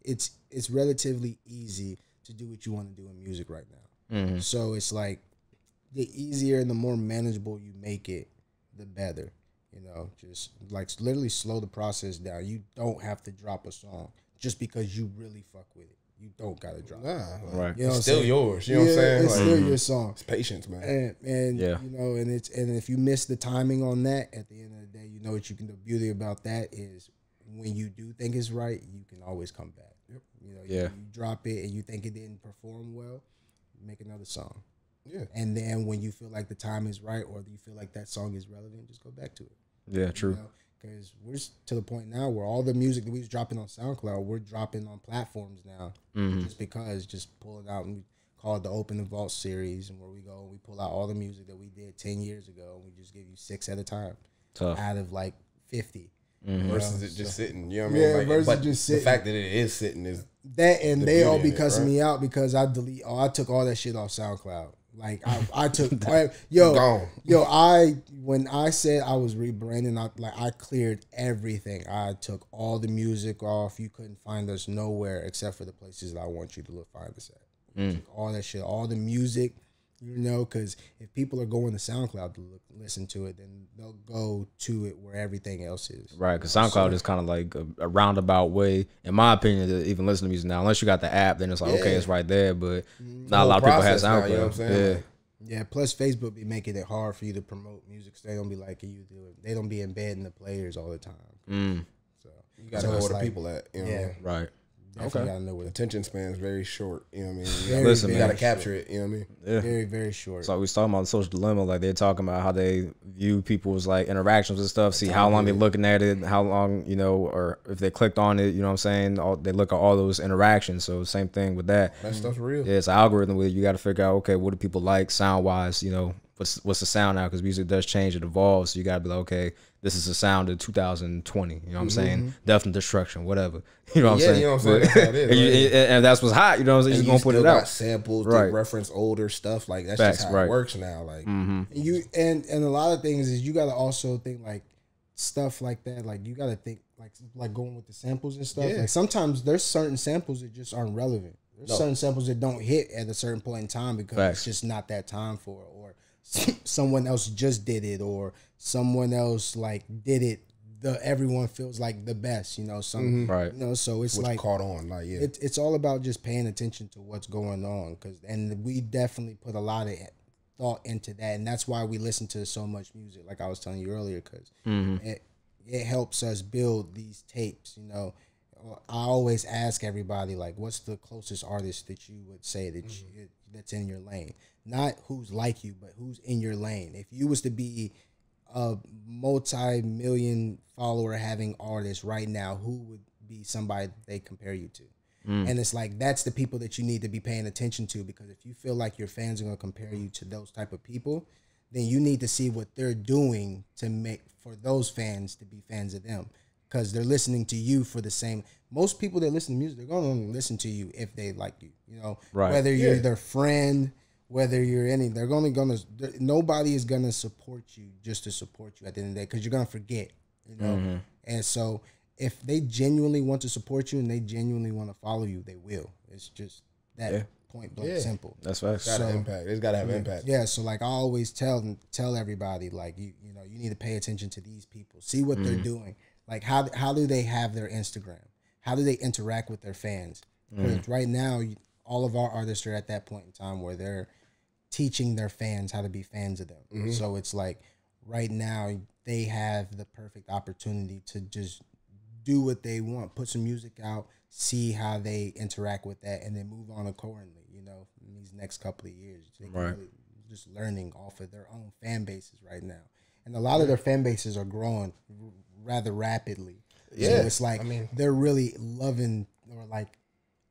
it's relatively easy to do what you want to do in music right now. So it's like the easier and the more manageable you make it, the better. You know, just like literally slow the process down. You don't have to drop a song just because you really fuck with it. You don't gotta drop it. Right. You know it's still yours. You know what I'm saying? It's still your song. It's patience, man. And you know, and if you miss the timing on that, at the end of the day, you know what you can. The beauty about that is when you do think it's right, you can always come back. You know, you drop it and you think it didn't perform well, make another song. Yeah. And then when you feel like the time is right or you feel like that song is relevant, just go back to it. Yeah, true. Because we're to the point now where all the music that we was dropping on SoundCloud, we're dropping on platforms now. Just because, just pulling out, and we call it the Open the Vault series, and where we go, we pull out all the music that we did 10 years ago, and we just give you 6 at a time. Out of like 50. Versus it just sitting, you know what I mean? Yeah, versus just sitting. The fact that it is sitting is that, and they all be cussing me out because I took all that shit off SoundCloud. Like I took when I said I was rebranding, I cleared everything. I took all the music off. You couldn't find us nowhere except for the places that I want you to find us at. Took all that shit, all the music, you know, because if people are going to SoundCloud to listen to it, then they'll go to it where everything else is. Right, because SoundCloud is kind of like a roundabout way, in my opinion, to even listen to music now. Unless you got the app, then it's like, okay, it's right there, but not a lot of people have SoundCloud. Now, you know what I'm saying? Yeah, plus Facebook be making it hard for you to promote music. So they don't be like you do it. They don't be embedding the players all the time. So you gotta know where the people at. You know what I mean? Right. Definitely gotta know where Attention span is very short. You know what I mean? Listen, you gotta capture it. You know what I mean? Yeah. very, very short. So we was talking about the social dilemma, like they're talking about how they view people's like interactions and stuff, see how long they're looking at it, how long, you know, or if they clicked on it, you know what I'm saying? They look at all those interactions. So same thing with that. That stuff's real. Yeah, it's an algorithm with it. You got to figure out, okay, what do people like sound wise? You know, what's the sound now? Because music does change, it evolves. So you got to be like, okay, this is the sound of 2020. You know what I'm saying? Death and destruction, whatever. You know what I'm saying? You know what I'm saying? That's how it is, and that's what's hot. You know what I'm saying? and You're gonna put it out. Samples Right. to reference older stuff. Like that's Facts, just how right. it works now. Like You and a lot of things is you gotta also think like stuff like that. Like you gotta think like going with the samples and stuff. Yeah. Like sometimes there's certain samples that just aren't relevant. There's certain samples that don't hit at a certain point in time because Facts. it's just not that time for it, or someone else just did it, or someone else like did it. Everyone feels like the best, you know. Some, Right. you know. So it's which like caught on. Like it's all about just paying attention to what's going on, and we definitely put a lot of thought into that, and that's why we listen to so much music, like I was telling you earlier, because it helps us build these tapes. You know, I always ask everybody like, what's the closest artist that you would say that that's in your lane, not who's like you, but who's in your lane. If you was to be a multi-million follower having artist right now, who would be somebody that they compare you to? And it's like, that's the people that you need to be paying attention to, because if you feel like your fans are going to compare you to those type of people, then you need to see what they're doing to make for those fans to be fans of them, because they're listening to you for the same. Most people that listen to music, they're going to only listen to you if they like you, you know, Right. whether you're their friend, whether you're any, they're only gonna, nobody is gonna support you just to support you at the end of the day, because you're gonna forget, you know. And so if they genuinely want to support you and they genuinely want to follow you, they will. It's just that point blank simple. That's facts. gotta impact. It's gotta have impact. Yeah, so like I always tell everybody, like you know, you need to pay attention to these people, see what they're doing. Like how do they have their Instagram? How do they interact with their fans? Because right now, all of our artists are at that point in time where they're teaching their fans how to be fans of them. So it's like right now they have the perfect opportunity to just do what they want, put some music out, see how they interact with that, and then move on accordingly, you know, in these next couple of years. They can really just learning off of their own fan bases right now. And a lot of their fan bases are growing rather rapidly. So it's like, they're really loving or like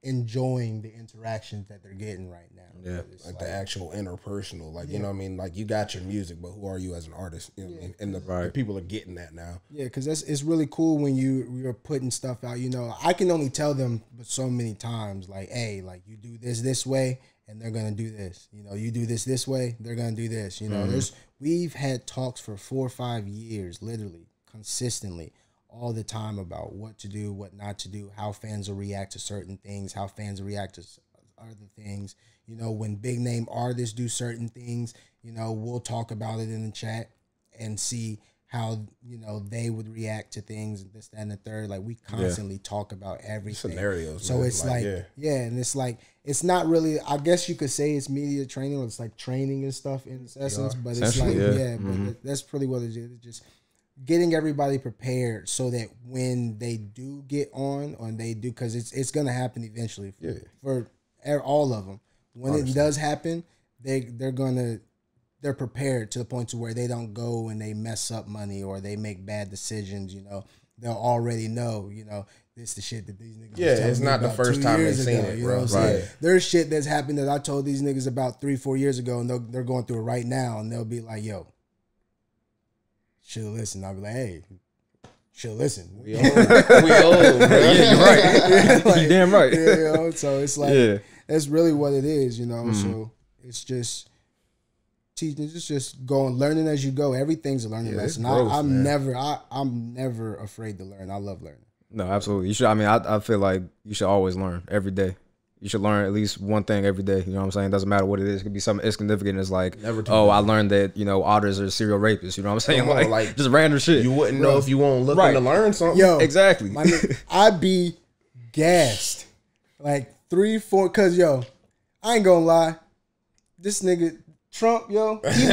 enjoying the interactions that they're getting right now. Yeah. Like the actual interpersonal, like, you know what I mean? Like you got your music, but who are you as an artist? You know what I mean? And the people are getting that now. Yeah, because it's really cool when you're putting stuff out. You know, I can only tell them so many times, like, hey, like you do this way, and they're gonna do this. You know, you do this way, they're gonna do this. You know, we've had talks for 4 or 5 years, literally, consistently, all the time about what to do, what not to do, how fans will react to certain things, how fans will react to other things. You know, when big name artists do certain things, you know, we'll talk about it in the chat and see how, you know, they would react to things and this, that, and the third. Like we constantly talk about everything. Scenarios. So man. it's like and it's like, it's not really, I guess you could say it's media training, or it's like training and stuff in its essence, but it's like, but that's pretty what it is. It's just getting everybody prepared so that when they do get on, or they do, because it's going to happen eventually for all of them. When it does happen, they're prepared to the point to where they don't go and they mess up money or they make bad decisions. You know, they'll already know, you know, this the shit that these niggas. Yeah, it's not the first time they've seen it, bro. Right. There's shit that's happened that I told these niggas about 3-4 years ago, and they're going through it right now, and they'll be like, yo, should listen. I'll be like, hey, should listen. We old, bro. Yeah, you're right. Like, you damn right. Yeah, you know? So it's like, that's really what it is, you know. So it's just teaching, it's just going, learning as you go. Everything's a learning lesson. I'm never afraid to learn. I love learning. No, absolutely. You should. I mean, I feel like you should always learn every day. You should learn at least one thing every day. You know what I'm saying? It doesn't matter what it is. It could be something insignificant. It's like, I learned that, you know, otters are serial rapists. You know what I'm saying? Like just random shit. You wouldn't know if you won't look to learn something. Yo, exactly. I'd be gassed. Like 3-4, cause yo, I ain't gonna lie. This nigga, Trump, yo, he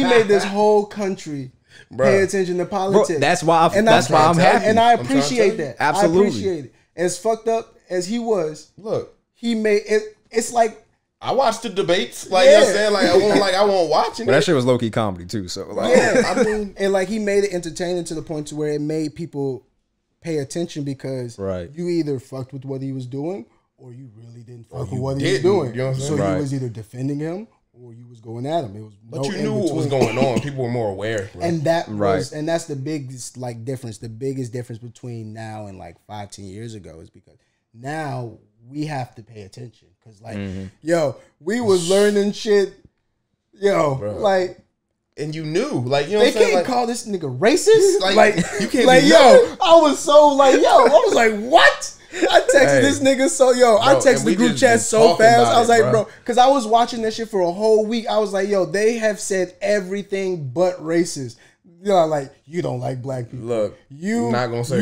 made this whole country pay attention to politics. Bro, that's why I'm happy. And I appreciate that. Absolutely. I appreciate it. As fucked up as he was, look, he made it. It's like I watched the debates. Like, you know what I'm saying? I won't watch it. But that shit was low-key comedy too. So like, yeah, I mean, and like he made it entertaining to the point to where it made people pay attention because you either fucked with what he was doing or you really didn't fuck with what he was doing. You know what I'm saying? So you was either defending him or you was going at him. It was but you knew what was going on. People were more aware. Bro. And that was, and that's the biggest like difference. The biggest difference between now and like 5-10 years ago is because now we have to pay attention. Cause like, yo, we was learning shit, yo, bro. Like, and you knew, like, you know, they what I'm can't like, call this nigga racist. like you can't, like, yo, I was so like, yo, I was like, what? I texted this nigga I texted the group chat so fast. I was like, bro, because I was watching that shit for a whole week. I was like, yo, they have said everything but racist. You know, like, you don't like black people. Look, I'm not gonna say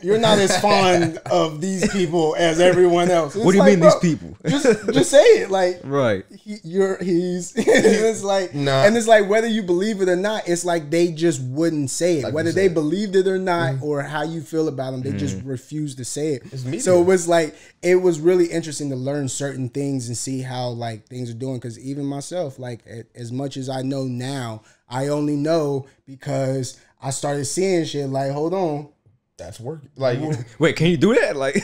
you're not as fond of these people as everyone else. What do you mean, these people? Just say it. Like, right. He's it's like, and it's like, whether you believe it or not, it's like they just wouldn't say it. Like whether they believed it or not, or how you feel about them, they just refuse to say it. So it was like, it was really interesting to learn certain things and see how like things are doing. Because even myself, like, as much as I know now, I only know because I started seeing shit like, hold on, that's working. Like, wait, can you do that? Like,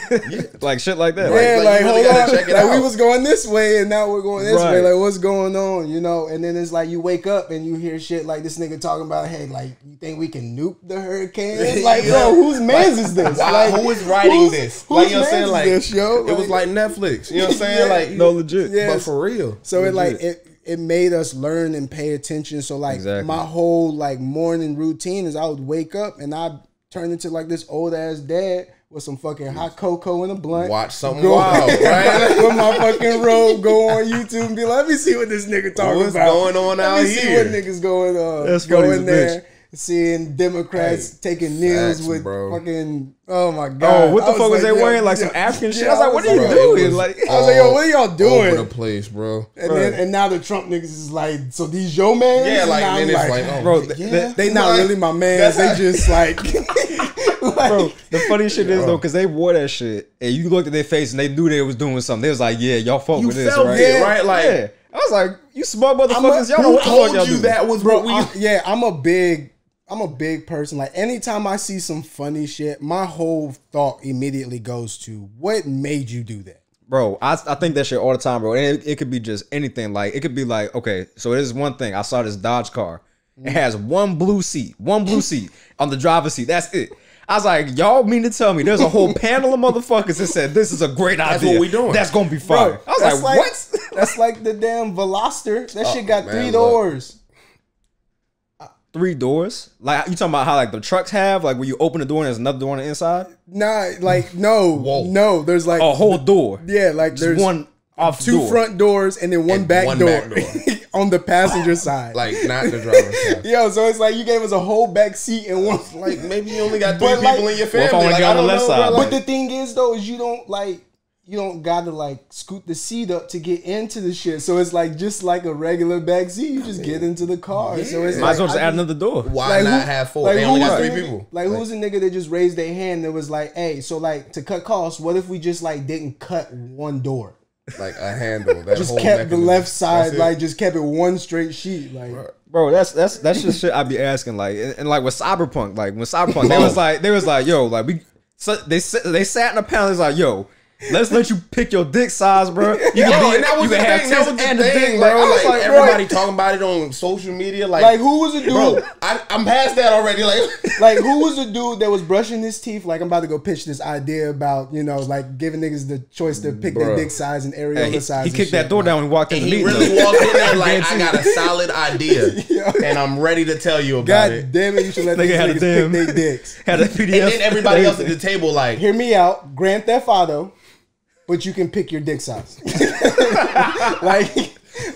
like shit like that. Yeah, like hold really on. Check it like out. we was going this way and now we're going this way. Like, what's going on? You know? And then it's like you wake up and you hear shit like this nigga talking about, hey, like, you think we can nuke the hurricane? Like, bro, whose man's is this? Like, who is writing this? Like, you know what I'm saying? Like, this, yo? It was like Netflix. You know what I'm saying? Like, no, legit. Yeah, but for real. So it like it made us learn and pay attention. So like my whole like morning routine is I would wake up and I'd turn into like this old ass dad with some fucking hot cocoa and a blunt. Watch something wild, right? With my fucking robe, go on YouTube and be like, let me see what this nigga talking What's about. What's going on out here? Let me see what niggas going on. That's go funny in there. Seeing Democrats taking kneels with fucking, oh my God. Oh, what the fuck was they wearing? Like some African shit? I was like, what are you doing? Like, I was like, yo, what are y'all doing? Over the place, bro. And then, and now the Trump niggas is like, so these your man? Yeah, like, then it's like, oh, bro, they not really my man. They just like, bro, the funny shit is though, because they wore that shit and you looked at their face and they knew they was doing something. They was like, yeah, y'all fuck with this, right? Yeah, right? Like, yeah. I was like, you smart motherfuckers, y'all know what the fuck y'all do. That was bro, what we. Yeah, I'm a big person. Like, anytime I see some funny shit, my whole thought immediately goes to, what made you do that? Bro, I think that shit all the time, bro. And it could be just anything. Like, it could be like, okay, so there's one thing. I saw this Dodge car. It has one blue seat on the driver's seat. That's it. I was like, y'all mean to tell me there's a whole panel of motherfuckers that said this is a great idea. That's what we doing. That's gonna be fire. I was like, what? That's like the damn Veloster. That shit got 3 doors. 3 doors? Like, you talking about how like the trucks have, like where you open the door and there's another door on the inside? Nah, like no. There's like a whole door. Yeah, like just there's one off 2 front doors and then one back door. On the passenger side, like not the driver's side. Yo, so it's like you gave us a whole back seat and one. Like maybe you only got 3 people in your family. Like, on the left side. But the thing is though, is you don't gotta like scoot the seat up to get into the shit. So it's like just like a regular back seat. You just get into the car. Yeah. So it's might as well just add another door. Why not have 4? They only got 3 people. Like who's a nigga that just raised their hand that was like, hey, so like to cut costs, what if we just like didn't cut one door? Like a handle. That just kept the left side, like just kept it one straight sheet. Like, bro, that's just shit I be asking. Like, and like with Cyberpunk, like when Cyberpunk, they was like, yo, like they sat in a panel. It's like, yo, let's let you pick your dick size, bro. You can have tits and the dick, bro. Like everybody talking about it on social media. Like who was the dude? Bro, I'm past that already. Like who was the dude that was brushing his teeth? Like, I'm about to go pitch this idea about, you know, like giving niggas the choice to pick their dick size and areola size. He kicked that door down when he walked in the meeting. He really walked in there like, I got a solid idea and I'm ready to tell you about it. God damn it, you should let these niggas pick their dicks. Had a PDF. And then everybody else at the table like, hear me out. Grand Theft Auto. But you can pick your dick size. like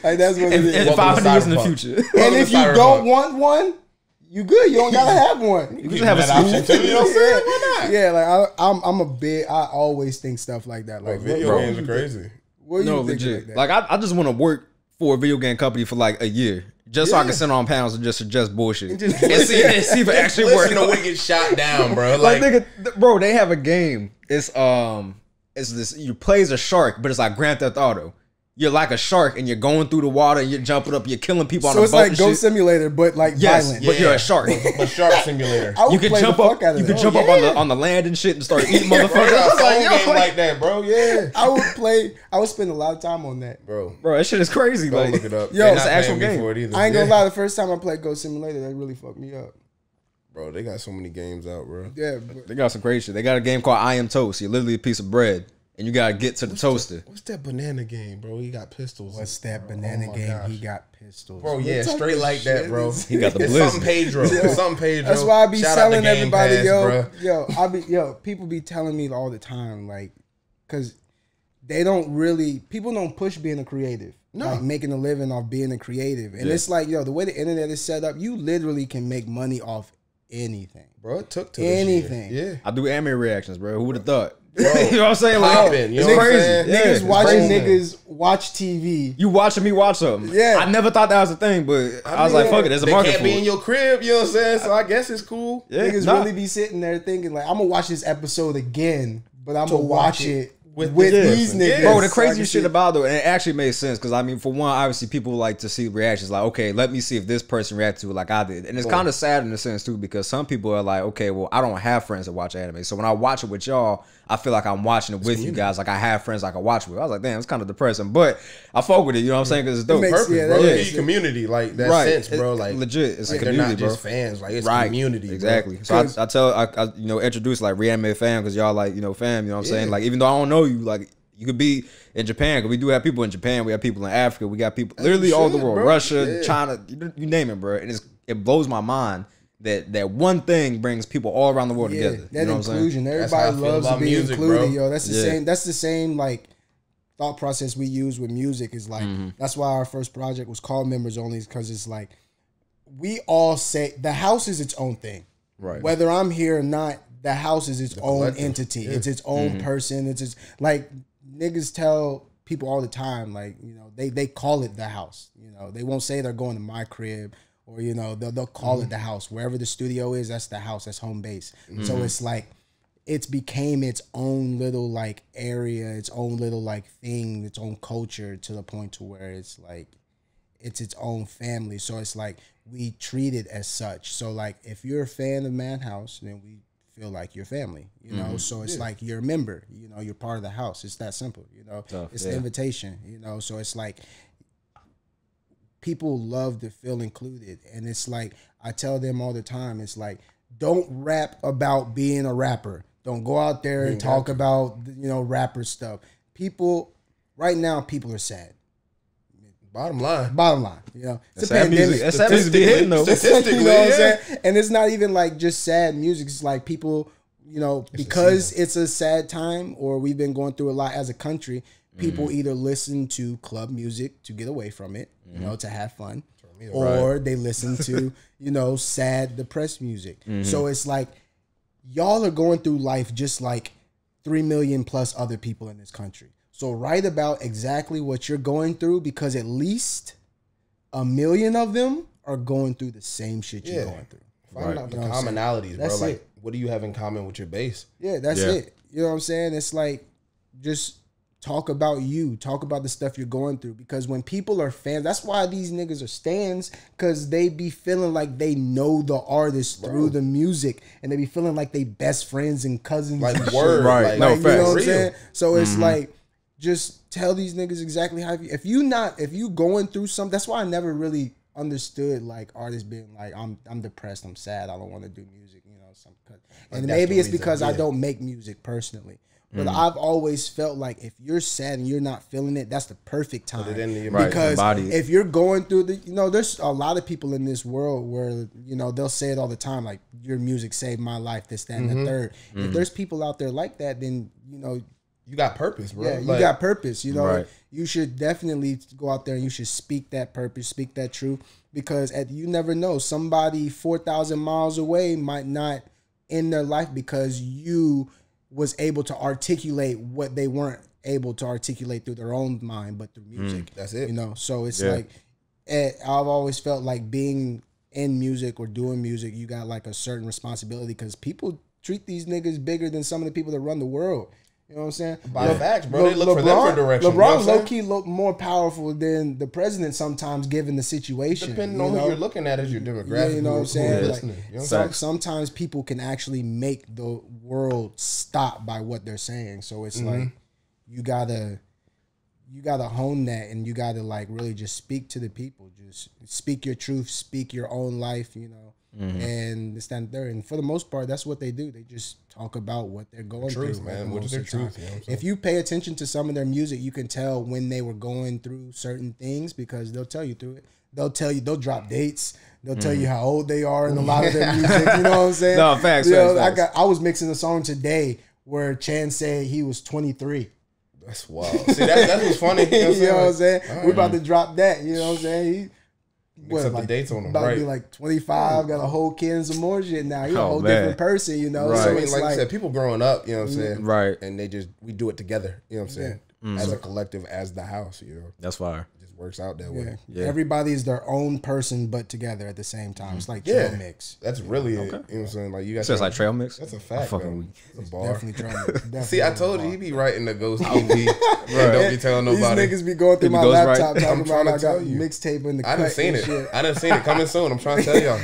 that's what it is. 500 years in the future. And if you don't want one, you good. You don't gotta have one. You can have an option too. You know what I'm saying? Why not? Yeah, like I'm a big. I always think stuff like that. Like video games are crazy. What no, legit. Like I just want to work for a video game company for like a year. Just so I can sit on panels and just suggest bullshit. And see if it actually works. No way get shot down, bro. Like nigga, bro, they have a game. It's this, you play as a shark, but it's like Grand Theft Auto. You're like a shark and you're going through the water and you're jumping up, you're killing people on the boat. So it's like Ghost Simulator, but like violent. But you're a shark. A shark simulator. You can jump up. You can jump up on the land and shit and start eating motherfuckers. Game like that, bro. Yeah, I would spend a lot of time on that, bro. That shit is crazy. Go like, look it up. Yo, it's an actual game. I ain't gonna lie. The first time I played Ghost Simulator, that really fucked me up. Bro, they got so many games out, bro. Yeah, they got some crazy shit. They got a game called I Am Toast. You're literally a piece of bread. And you gotta get to the toaster. What's that banana game, bro? He got pistols. What's that banana game? Gosh. He got pistols. Bro, yeah, straight like that, bro. He got the blizzard. Something Pedro. Something Pedro. That's why I be telling everybody, pass, people be telling me all the time, like, cause they don't really, people don't push being a creative. No. Like making a living off being a creative. And it's like, the way the internet is set up, you literally can make money off anything. Bro, it took to anything. Yeah. I do anime reactions, bro. Who would have thought? Bro, you know what I'm saying? Like, it's crazy. Niggas watching niggas watch TV. You watching me watch something. Yeah. I never thought that was a thing, but I was like, fuck it, there's a market for it. They can't be in your crib, you know what I'm saying? So I guess it's cool. Yeah, niggas really be sitting there thinking like, I'm gonna watch this episode again, but I'm gonna watch it with these niggas. Bro, the crazy shit about it, and it actually made sense, because I mean, for one, obviously people like to see reactions, like, okay, let me see if this person reacted to it like I did. And it's kind of sad in a sense too, because some people are like, okay, well, I don't have friends that watch anime, so when I watch it with y'all, I feel like I'm watching it with you guys, like I have friends I can watch with. I was like, damn, it's kind of depressing, but I fuck with it, you know what I'm saying, because it's dope. Purpose, bro. It's community, like that sense, bro. Like legit, it's like a community, they're not just fans, like it's community, exactly. Bro. So I introduce like Reanime fam, because y'all like, fam, you know what I'm saying, like even though I don't know you, like you could be in Japan, because we do have people in Japan, we have people in Africa, we got people literally all over the world, bro. Russia, China, you name it, bro. And it blows my mind that one thing brings people all around the world together. That inclusion. Everybody loves to be music, included, bro. yo. That's the same. That's the same like thought process we use with music. Is like that's why our first project was called Members Only, because it's like we all say the house is its own thing. Right. Whether I'm here or not, the house is its own entity. Yeah. It's its own person. It's just like niggas tell people all the time, like, they call it the house. They won't say they're going to my crib, or, they'll call it the house. Wherever the studio is, that's the house. That's home base. So it's like, it's became its own little like area, its own little like thing, its own culture, to the point to where it's like, it's its own family. So it's like, we treat it as such. So like, if you're a fan of MADHouse, then we feel like your family, so it's like you're a member, you're part of the house. It's that simple, it's the invitation, so it's like people love to feel included. And it's like, I tell them all the time, it's like, don't rap about being a rapper. Don't go out there and talk about, rapper stuff. Right now, people are sad. Bottom line, it's a pandemic. That's sad music be hitting though. You know what I'm saying? And it's not even like just sad music. It's like people, because it's a sad time, or we've been going through a lot as a country. People either listen to club music to get away from it, to have fun, or they listen to, sad, depressed music. So it's like, y'all are going through life just like 3 million plus other people in this country. So write about exactly what you're going through, because at least 1 million of them are going through the same shit you're going through. Find out the commonalities, bro. Like, what do you have in common with your base? Yeah, that's it. You know what I'm saying? It's like, just talk about you. Talk about the stuff you're going through. Because when people are fans, that's why these niggas are stans, because they be feeling like they know the artist through the music, and they be feeling like they best friends and cousins. Like, word. Right. Like, you know what I'm saying? So it's like, just tell these niggas exactly how you, if you going through something. That's why I never really understood like artists being like, I'm depressed, I'm sad, I don't want to do music, and maybe it's because I don't make music personally, but I've always felt like if you're sad and you're not feeling it, that's the perfect time. Put it into your because if you're going through there's a lot of people in this world where they'll say it all the time, like, your music saved my life, this, that, and the third. If there's people out there like that, then you got purpose, bro. Yeah, you got purpose. You should definitely go out there and you should speak that purpose, speak that truth, because you never know. Somebody 4,000 miles away might not end their life because you was able to articulate what they weren't able to articulate through their own mind, but through music. That's it. You know, so it's like, I've always felt like being in music or doing music, you got like a certain responsibility because people treat these niggas bigger than some of the people that run the world. You know what I'm saying? By facts, bro. They look for them for direction. LeBron low-key look more powerful than the president sometimes, given the situation. Depending on who you're looking at as your demographic. Yeah, you know what I'm saying? Like, you know sometimes people can actually make the world stop by what they're saying. So it's like you gotta hone that, and you gotta like really just speak to the people. Just speak your truth, speak your own life, you know. And this, that, and third. And for the most part, that's what they do. They just talk about what they're going through. Man, what is their truth? You know what I'm saying? If you pay attention to some of their music, you can tell when they were going through certain things because they'll tell you through it. They'll drop dates. They'll tell you how old they are in a lot of their music. You know what I'm saying? No, facts. I was mixing a song today where Chan said he was 23. That's wild. See, that's what's funny. You know what I'm saying? We're about to drop that. You know what I'm saying? Mix up the dates on them, about to be like 25, got a whole kid and some more shit now. He's a whole man. different person, you know? Right. So I mean, it's like I said, people growing up, you know what I'm saying? Right. And we do it together, you know what I'm saying? As a collective, as the house, you know? That's fire. It just works out that way. Yeah. Everybody is their own person, but together at the same time. It's like trail mix. That's really it. You know what I'm saying? Like, you got So it's like trail mix? That's a fact, bro. It's a bar. Definitely trail mix. Definitely See, I told you, he be writing the ghost EP. And don't be telling nobody. These niggas be going through my goes laptop right. talking about I got tell you. mixtape in the I cut done seen and it. shit. I done seen it coming soon. I'm trying to tell y'all.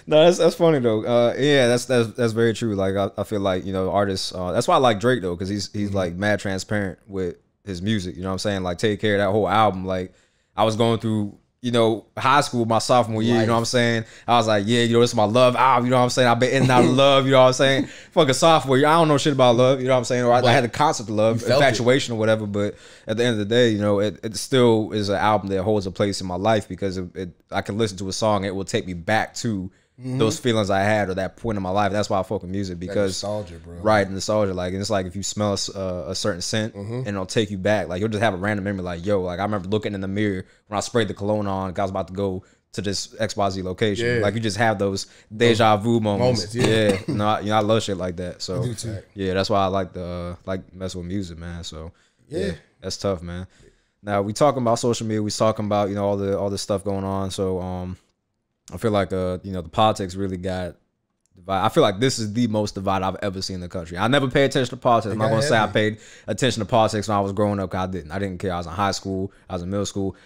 No, that's funny though. Yeah, that's very true. Like I feel like, you know, artists. That's why I like Drake though, because he's like mad transparent with his music. You know what I'm saying? Like Take Care, that whole album. Like I was going through, you know, high school, my sophomore year, you know what I'm saying? I was like, yeah, you know, this is my love album, you know what I'm saying? I've been in and out of love, you know what I'm saying? Fucking sophomore year, I don't know shit about love, you know what I'm saying? Or I had the concept of love, infatuation or whatever, but at the end of the day, you know, it still is an album that holds a place in my life because I can listen to a song, it will take me back to those feelings I had or that point in my life. That's why I fuck with music, because nostalgia, bro. Right, nostalgia. Like, and it's like if you smell a certain scent and it'll take you back. Like you'll just have a random memory. Like, yo, like I remember looking in the mirror when I sprayed the cologne on. I was about to go to this XYZ location. Yeah. Like you just have those deja vu moments. Yeah. No, I love shit like that. So I do too. yeah, that's why I like mess with music, man. So yeah, that's tough, man. Now we talking about social media. We talking about, you know, all the stuff going on. So I feel like you know, the politics really got divided. I feel like this is the most divided I've ever seen in the country. I never paid attention to politics. I'm not gonna say I paid attention to politics when I was growing up, 'cause I didn't care. I was in high school, I was in middle school.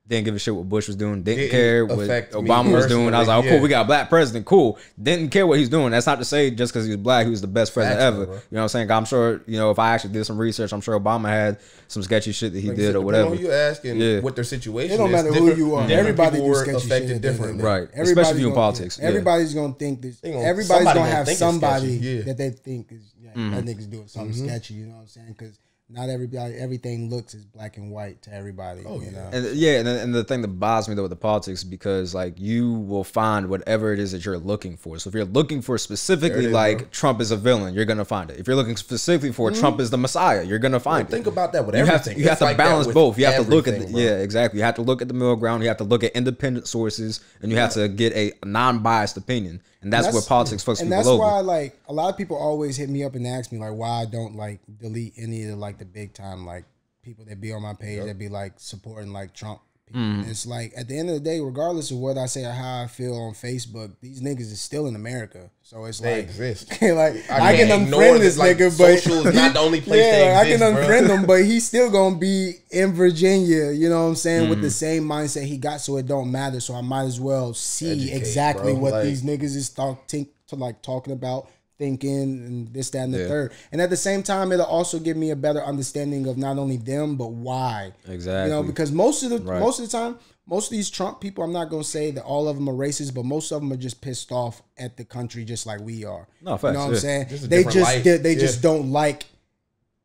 Didn't give a shit what Bush was doing. Didn't care what Obama was doing. I was like, oh, cool, we got a black president. Cool. Didn't care what he's doing. That's not to say just because he was black, he was the best president ever. Bro. You know what I'm saying? I'm sure, you know, if I actually did some research, I'm sure Obama had some sketchy shit that he did or whatever. You asking what their situation is. It don't matter who you are. Everybody were sketchy affected shit differently. Right. Especially in politics. Everybody's going to think this. Everybody's going to have somebody that they think is, that nigga's doing something sketchy. You know what I'm saying? Because not everything looks as black and white to everybody. You know? And the thing that bothers me though with the politics is because like you will find whatever it is that you're looking for. So if you're looking for specifically Trump is a villain, you're gonna find it. If you're looking specifically for Trump is the Messiah, you're gonna find it. Think about that with everything. You have to balance both. You have to look at exactly. You have to look at the middle ground. You have to look at independent sources, and you have to get a non-biased opinion. And that's where politics fucks people over. And that's why, like, a lot of people always hit me up and ask me, like, why I don't, like, delete any of the, like, the big time, like, people that be on my page that be, like, supporting, like, Trump people. It's like, at the end of the day, regardless of what I say or how I feel on Facebook, these niggas is still in America. So it's they like, exist. like, I can unfriend this nigga, but social is not the only place they I exist, can unfriend him, but he's still gonna be in Virginia, you know what I'm saying, with the same mindset he got, so it don't matter. So I might as well see exactly what these niggas is talking about, thinking, and this, that, and the third. And at the same time, it'll also give me a better understanding of not only them, but why. Exactly. You know, because most of the time, most of these Trump people, I'm not gonna say that all of them are racist, but most of them are just pissed off at the country, just like we are. No, facts, you know what I'm saying? They just don't like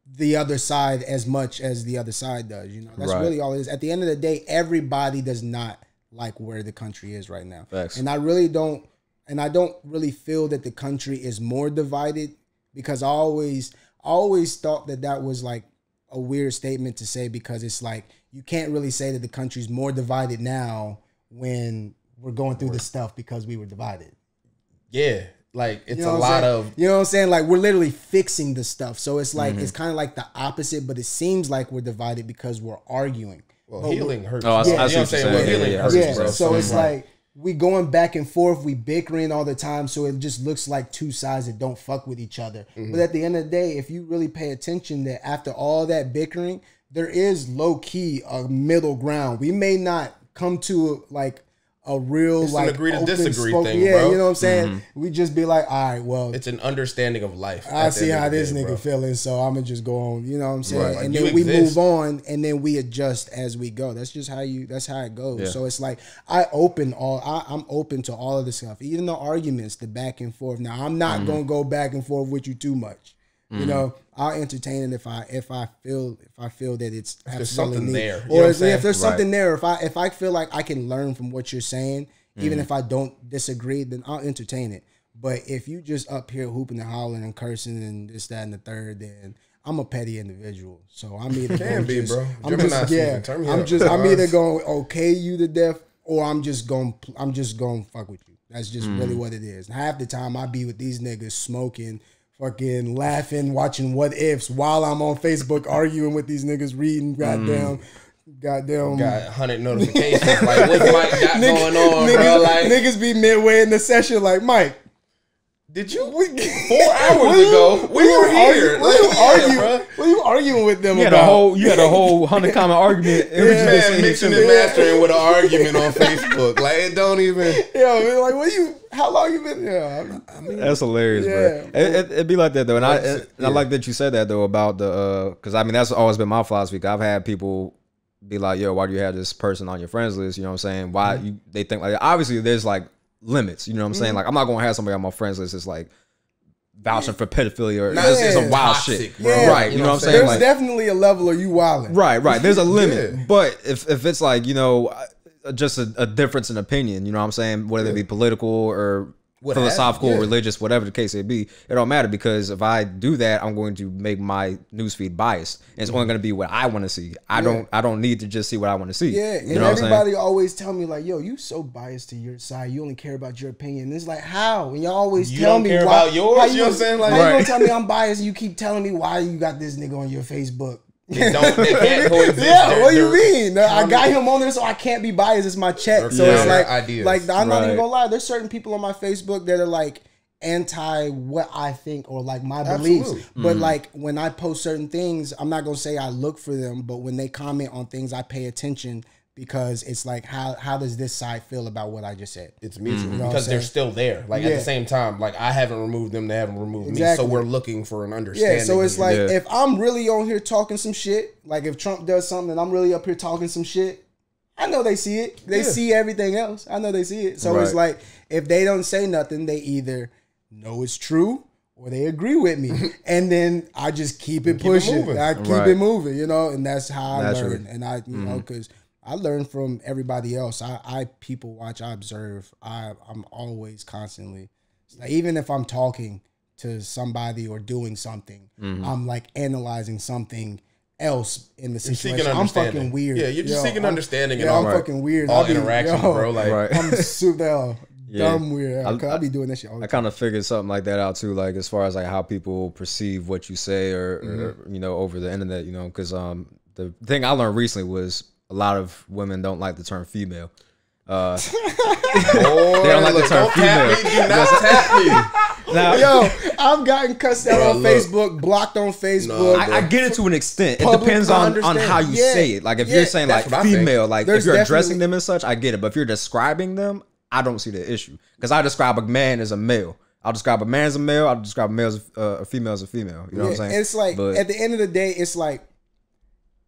the other side as much as the other side does. You know, that's really all it is. At the end of the day, everybody does not like where the country is right now. Facts. And I really don't. And I don't really feel that the country is more divided, because I always thought that was like a weird statement to say, because it's like you can't really say that the country's more divided now when we're going through this stuff because we were divided. Yeah. Like it's You know a what I'm lot saying? of You know what I'm saying? Like we're literally fixing the stuff. So it's like it's kind of like the opposite, but it seems like we're divided because we're arguing. well, healing hurts. Oh, I bro. see You know what what I'm you're saying? saying. Well, Yeah, healing yeah, hurts, Yeah. bro. So it's right. like we going back and forth, we bickering all the time, so it just looks like two sides that don't fuck with each other. But at the end of the day, if you really pay attention, that after all that bickering, there is low key a middle ground. We may not come to like a real It's an like agree to open disagree spoken- thing, yeah, bro. you know what I'm saying? We just be like, all right, well, It's an understanding of life. I at the see end how of the this day, nigga bro. feeling, so I'm gonna just go on. You know what I'm saying? Right. Like, and you then we exist. move on, and then we adjust as we go. That's just how you. That's how it goes. Yeah. So it's like I'm open to all of this stuff, even the arguments, the back and forth. Now I'm not gonna go back and forth with you too much. You know, I'll entertain it if I feel that it's there's absolutely something needed. there. You know Or what I'm if saying? there's something Right. there, if I feel like I can learn from what you're saying, even if I don't disagree, then I'll entertain it. But if you just up here hooping and hollering and cursing and this, that, and the third, then I'm a petty individual. So I'm either Can gonna be, just, bro. I'm Gemini just, season. yeah, Turn me I'm up. just, I'm either going to okay you to death, or I'm just going to fuck with you. That's just really what it is. And half the time I be with these niggas smoking, fucking laughing, watching what ifs while I'm on Facebook arguing with these niggas, reading goddamn. Got 100 notifications. Like, what's Mike got going on, niggas, bro? Like, niggas be midway in the session like, Mike, did you 4 hours ago? We were here. What are you arguing with them You had about? you had a whole 100 comment argument. Man, mixing and mastering with an argument on Facebook. Like, it don't even. Yeah, like how long you been? Yeah, I mean, That's hilarious, Yeah. bro. It'd be like that though, and I like that you said that though about the because I mean that's always been my philosophy. I've had people be like, "Yo, why do you have this person on your friends list?" You know what I'm saying? Why they think like obviously there's like limits. You know what I'm saying? Like I'm not gonna have somebody on my friends list that's like vouching for pedophilia or it's some wild toxic, shit, bro. Yeah. right? You know what I'm saying? there's Like, definitely a level of you wilding. right. There's a limit, Yeah. but if it's like just a difference in opinion, you know what I'm saying? Whether it be political or What have you, philosophical, yeah. religious, whatever the case may be, it don't matter because if I do that, I'm going to make my newsfeed biased, and it's only going to be what I want to see. I don't need to just see what I want to see. Yeah, and you know what I'm saying? everybody always tell me like, "Yo, you so biased to your side. You only care about your opinion." And it's like, how? And y'all always You tell don't me care why, about yours? how You know what I'm saying? Like, how you gonna Right. tell me I'm biased? And you keep telling me why you got this nigga on your Facebook. They can't coexist. Yeah, what do you They're- mean? I got him on there, so I can't be biased. It's my check. So Yeah. it's like, Ideas. I'm not even Right. gonna lie. There's certain people on my Facebook that are like anti what I think or like my beliefs. Absolutely. But like when I post certain things, I'm not gonna say I look for them, but when they comment on things, I pay attention because it's like how does this side feel about what I just said? It's mutual what I'm because they're saying? still there. Like at Yeah. the same time, like I haven't removed them, they haven't removed Exactly. me. So we're looking for an understanding. Yeah, so it's here. like Yeah. if I'm really on here talking some shit, like if Trump does something and I'm really up here talking some shit, I know they see it. They see everything else. I know they see it. So it's Right. like if they don't say nothing, they either know it's true or they agree with me. And then I just keep it pushing. moving. I keep Right. it moving, and that's how I Naturally. learn. And I, because I learn from everybody else. I people watch, I observe. I'm always constantly, like, even if I'm talking to somebody or doing something, I'm like analyzing something else in the situation. seeking I'm understanding. fucking weird. Yeah, you're just seeking I'm- understanding and Yeah, all- I'm fucking weird. all I be- interactions, bro. Like, Right. I'm super Yeah. dumb weird. I be doing that shit all the I time. kind of figured something like that out too, like as far as like how people perceive what you say or over the internet, because the thing I learned recently was a lot of women don't like the term female. boy, They don't like the look, term don't tap female. me. Do not tap me. Now, Yo, I've gotten cussed out Bro, on look. Facebook, blocked on Facebook. I get it to an extent. It Public depends on understand. how you Yeah. say it. Like if Yeah, you're saying like that's what I think. female, like There's if you're addressing definitely- them as such, I get it. But if you're describing them, I don't see the issue because I describe a man as a male. I'll describe a man as a male. I'll describe a male as a female as a female. You know what I'm saying? It's like But- at the end of the day, it's like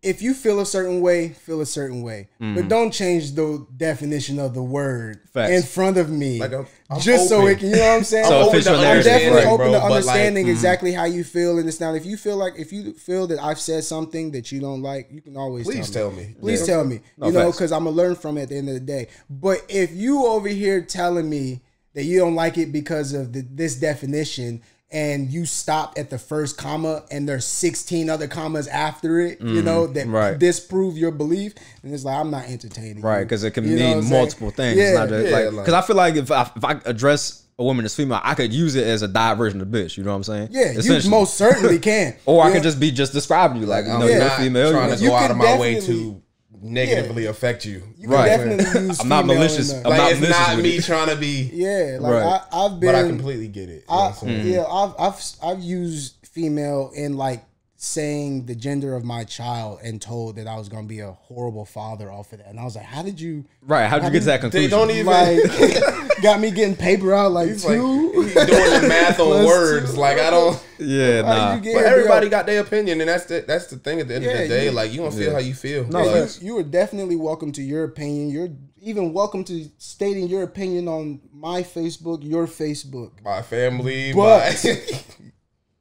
if you feel a certain way, feel a certain way, but don't change the definition of the word Facts. in front of me. Like, I'm just so open. it can, you know what I'm saying? So I'm official open to- I'm narrative, definitely right, open bro, to but, like, understanding exactly how you feel in this. Now, if you feel that I've said something that you don't like, you can always Please tell me. Please Yeah. tell me. No, You know, facts. because I'm gonna learn from it at the end of the day. But if you over here telling me that you don't like it because of this definition, and you stopped at the first comma and there's 16 other commas after it, you know, that disprove your belief. And it's like, I'm not entertaining. Right, because it can mean multiple things. Yeah, it's not just, because I feel like if I address a woman as female, I could use it as a diversion of bitch. You know what I'm saying? Yeah, you most certainly can. Or I could just be describing you like, you're a female. Trying to go out of my way to negatively affect you. You can definitely use I'm not malicious. Like, it's not me trying to be. Yeah, like I've been. But I completely get it. I've used female in like saying the gender of my child and told that I was gonna be a horrible father off of that. And I was like, how did you? Right, how did you get to that conclusion? They don't even like got me getting paper out like he's two. Like, he's doing the math on words. Two. Like I don't. Yeah, nah. But everybody got their opinion, and that's the thing. At the end of the day, like you don't feel how you feel. No, you are definitely welcome to your opinion. You're even welcome to stating your opinion on my Facebook, your Facebook, my family, but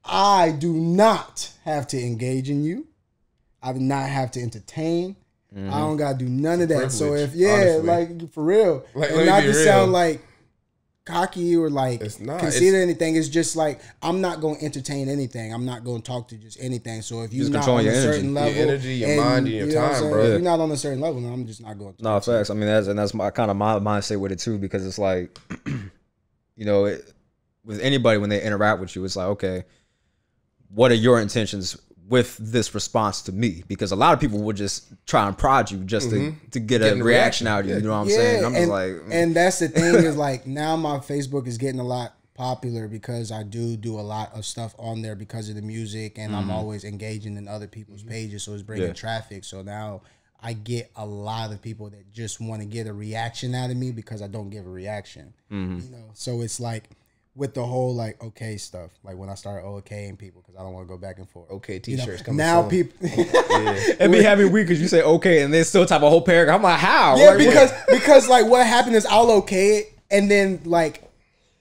I do not have to engage in you. I do not have to entertain. I don't gotta do none of that. Privilege, so if honestly. Like for real, like, and not to sound like cocky or like conceited or anything. It's just like I'm not gonna entertain anything. I'm not gonna talk to just anything. So if you're not on a certain level, your energy, your mind, and your time, bro. If you're not on a certain level, then I'm just not going to. No, facts. I mean, that's my kind of my mindset with it too, because it's like, you know, with anybody when they interact with you, it's like, okay, what are your intentions with this response to me? Because a lot of people would just try and prod you just to get a reaction out of you. You know what I'm saying? I'm just like, and that's the thing is like now my Facebook is getting a lot popular because I do a lot of stuff on there because of the music, and I'm always engaging in other people's pages, so it's bringing traffic. So now I get a lot of people that just want to get a reaction out of me because I don't give a reaction. You know, so it's like with the whole like okay stuff, like when I started okaying people because I don't want to go back and forth. Okay, t-shirts coming now. Soon. People, it'd be having weird because you say okay and then still type a whole paragraph. I'm like, how? Yeah, like, because like what happened is I'll okay it and then like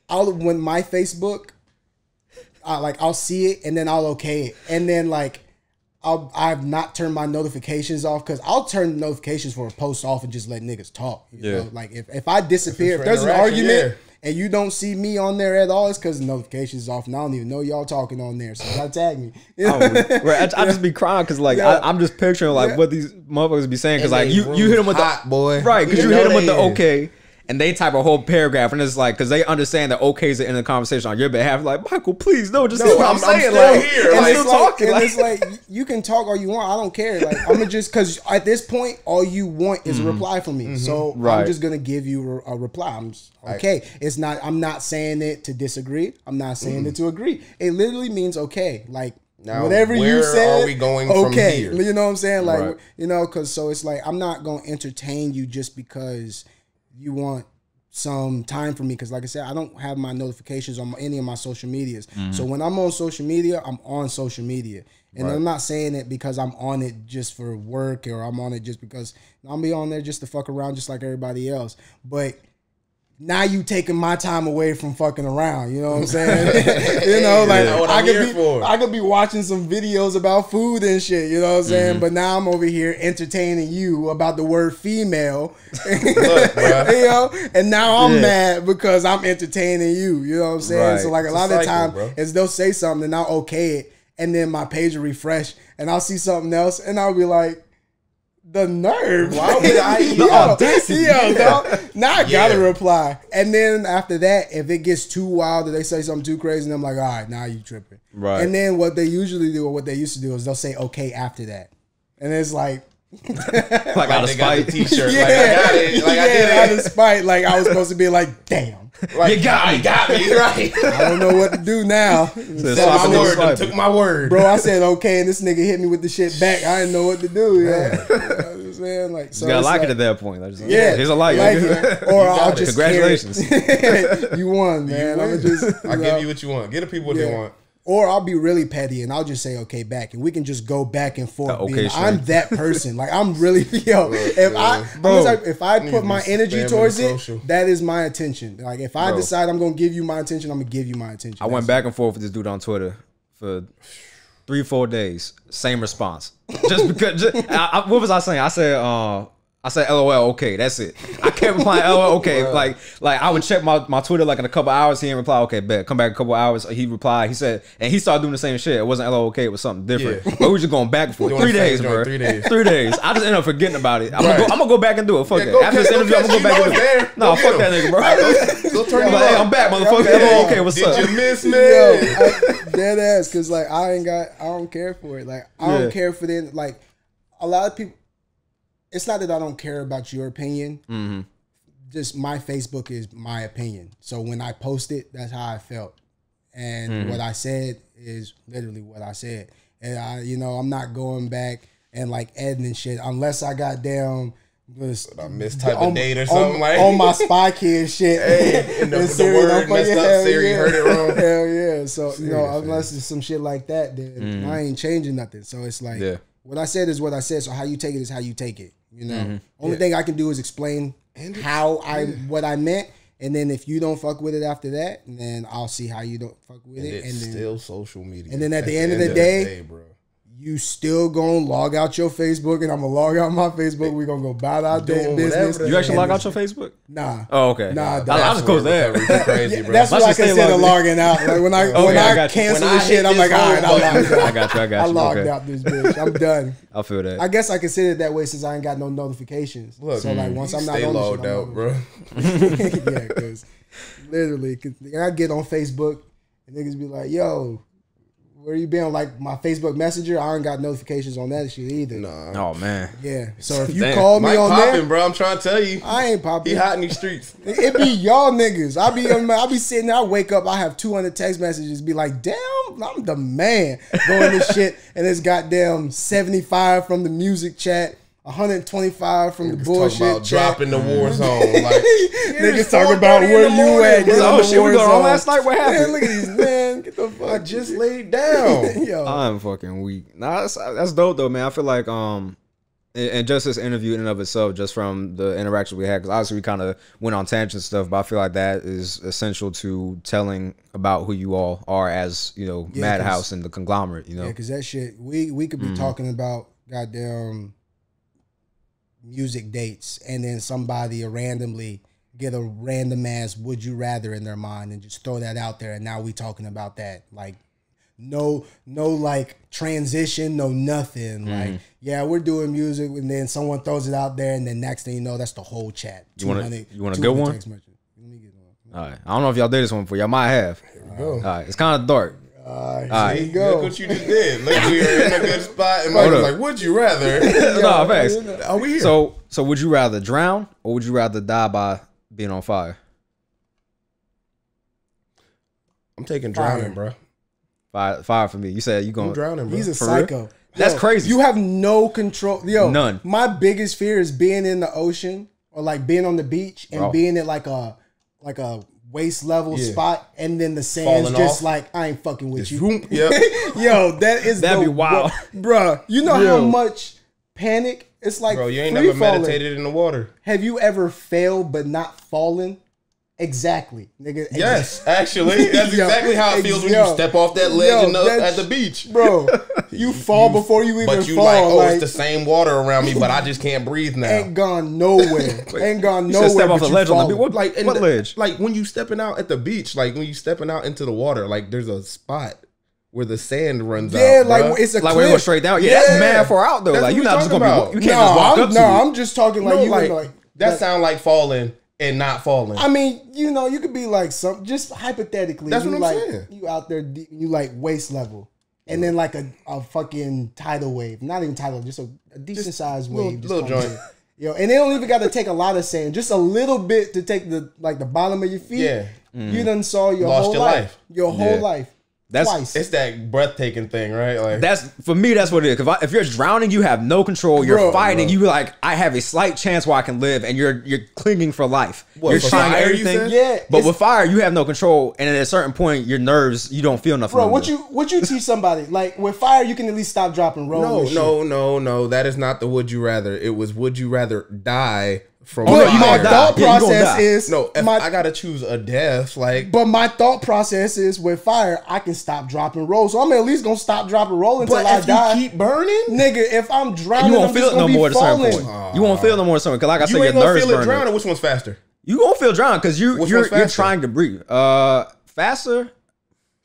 when my Facebook, I'll see it and then I'll okay it and then like I've not turned my notifications off because I'll turn the notifications for a post off and just let niggas talk. You know? Like if I disappear, if there's an argument. And you don't see me on there at all, it's because the notifications is off, and I don't even know y'all talking on there. So y'all tag me. I just be crying because like I'm just picturing like what these motherfuckers be saying because like you hit them with the boy, right? Because you hit them with the okay, and they type a whole paragraph, and it's like because they understand that okay is the end of the conversation on your behalf. Like Michael, please no, just see what I'm saying. Still like here, and like, still talking. And it's like you can talk all you want. I don't care. Like I'm just because at this point, all you want is a reply from me. So I'm just gonna give you a reply. I'm just, okay. It's not. I'm not saying it to disagree. I'm not saying it to agree. It literally means okay. Like. Now, whatever you said, are we going from here? You know what I'm saying? Like, you know, because so it's like I'm not gonna entertain you just because you want some time for me. Because like I said, I don't have my notifications on any of my social medias. So when I'm on social media, I'm on social media, and I'm not saying it because I'm on it just for work or I'm on it just because I'll be on there just to fuck around, just like everybody else. But now you taking my time away from fucking around, you know what I'm saying? You know, like I could be watching some videos about food and shit, you know what I'm saying? But now I'm over here entertaining you about the word female, look, you know, and now I'm mad because I'm entertaining you, you know what I'm saying? So like a lot of times is they'll say something and I'll okay it, and then my page will refresh and I'll see something else and I'll be like, the nerve. Why would I? The audacity. Now I gotta reply. And then after that, if it gets too wild or they say something too crazy, and I'm like, all right, now you tripping. Right. And then what they usually do or what they used to do is they'll say okay after that. And it's like like out of spite. T-shirt. Like I got it. Like I did it. Out of spite. Like I was supposed to be like, damn. Like, you got me, right? I don't know what to do now. My word, took my word. Bro, I said okay, and this nigga hit me with the shit back. I didn't know what to do. Yeah. You know what I'm saying? Like, so you gotta like it at that point. Like, here's a like. Or I'll just congratulations. You won, man. I'll give you what you want. Get the people what they want. Or I'll be really petty and I'll just say okay back, and we can just go back and forth. I'm that person. Like I'm really if I put my energy towards it, that is my attention. Like if I decide I'm gonna give you my attention, I'm gonna give you my attention. I went back and forth with this dude on Twitter for 3-4 days. Same response. Just because. What was I saying? I said I said LOL, okay, that's it. I kept replying LOL, okay. like I would check my Twitter like in a couple hours. He didn't reply, okay, bet. Come back a couple hours. He replied. He said, and he started doing the same shit. It wasn't LOL, okay. It was something different. But we were just going back and forth. 3 days, bro. 3 days. 3 days. I just ended up forgetting about it. I'm gonna go back and do it. Fuck that. After this interview, I'm gonna go back and do it. No, fuck that nigga, bro. Go turn him hey, I'm back, motherfucker. LOL, okay, what's up? Did you miss me? Dead ass, because like I don't care for it. Like I don't care for them. Like a lot of people. It's not that I don't care about your opinion. Just my Facebook is my opinion. So when I post it, that's how I felt. And what I said is literally what I said. And I'm not going back and like editing shit unless I got down I missed type of date or something like on my Spy Kid shit. Hey, and the word messed up, Siri heard it wrong. Hell yeah. So unless it's some shit like that, then I ain't changing nothing. So it's like what I said is what I said. So how you take it is how you take it. Only thing I can do is explain what I meant, and then if you don't fuck with it after that, then I'll see how you don't fuck with it. And then still social media. And then at the end of the day, bro, you still gonna log out your Facebook, and I'm gonna log out my Facebook. We're gonna go about our day business. You actually log out your Facebook? Nah. Oh, okay. Nah, I just close that. Crazy, bro. That's what I consider logging out. Like when I cancel this shit, I'm like, all right, I got you. I logged out this bitch. I'm done. I feel that. I guess I consider it that way since I ain't got no notifications. Look, so like once I'm not stay on logged out, bro. Yeah, because literally, I get on Facebook and niggas be like, yo, where you been? Like my Facebook Messenger, I ain't got notifications on that shit either. Nah. Oh man. Yeah. So if you call me on popping, there, bro, I'm trying to tell you, I ain't popping. He hot in these streets. It be y'all niggas. I be sitting there. I wake up. I have 200 text messages. Be like, damn, I'm the man. Going this shit, and it's goddamn 75 from the music chat. 125 from the bullshit about chat. Dropping the war zone. Like, niggas talking about where you at. Oh shit, we got on last night. What happened? Man, look at these man. Get the fuck. I just laid down. Yo. I'm fucking weak. Nah, that's dope though, man. I feel like and just this interview in and of itself, just from the interaction we had, because obviously we kind of went on tangents and stuff, but I feel like that is essential to telling about who you all are as MADHouse and the conglomerate. Yeah, because that shit we could be talking about goddamn music dates, and then somebody randomly get a random ass would you rather in their mind and just throw that out there, and now we talking about that. Like no like transition, no nothing. Like we're doing music, and then someone throws it out there, and then next thing you know, that's the whole chat. You want a good one? Let me get one. All right, I don't know if y'all did this one before. Y'all might have. Here we go. All right, it's kind of dark. All right, here you go. Look what you just did. Look, we were in a good spot, and Myke was like, "Would you rather?" No, thanks. Are we here? So would you rather drown or would you rather die by being on fire? I'm taking drowning, bro. Fire for me. You said you going I'm drowning, bro. He's a psycho. That's crazy. You have no control. Yo, none. My biggest fear is being in the ocean or like being on the beach and being at like a waist level spot, and then the sand's falling just off. Like, I ain't fucking with you. Yep. Yo, that'd be wild, bruh. You know how much panic it's like. Bro, you ain't never meditated in the water. Have you ever failed but not fallen? Exactly, nigga. Yes, actually, that's exactly how it feels when you step off that ledge at the beach, bro. You fall before you even fall. But you like, it's the same water around me, but I just can't breathe now. Ain't gone nowhere. Ain't gone nowhere. Step off the ledge on the beach. What ledge? Like when you stepping out at the beach, like when you stepping out into the water, like there's a spot where the sand runs out. Yeah, like it's a like cliff. when you go straight down. Yeah, that's mad far out though. Like you're not just gonna be. You can't just walk up to it. No, I'm just talking like that sound like falling. And not falling. I mean, you could be like just hypothetically. That's what I'm saying. You out there, you like waist level, and then like a fucking tidal wave. Not even tidal, just a decent sized wave. Little joint. And they don't even got to take a lot of sand. Just a little bit to take the bottom of your feet. Yeah. You done saw your Lost whole your life. Your whole life. Twice. It's that breathtaking thing, right? Like that's for me. That's what it is. Because if you're drowning, you have no control. You're fighting. You like, I have a slight chance where I can live, and you're clinging for life. You're trying everything. But with fire, you have no control, and at a certain point, your nerves, you don't feel nothing. Bro, what you teach somebody? Like with fire, you can at least stop, drop, and roll. No. That is not the would you rather. It was would you rather die from But you my gonna die. thought Yeah, you gonna process die. is no, if my I gotta choose a death, like, but my thought process is with fire, I can stop, drop, and roll. So I'm at least gonna stop, drop, and roll until but I if die. you keep burning, Nigga, if I'm drowning, You won't I'm feel just it no gonna more be at a certain falling. point. You won't feel no more at a certain point. Because like I said, you your ain't gonna nerves feel it burning. drowning. Which one's faster? You gonna feel drowned because Which one's you're faster? trying to breathe. Faster.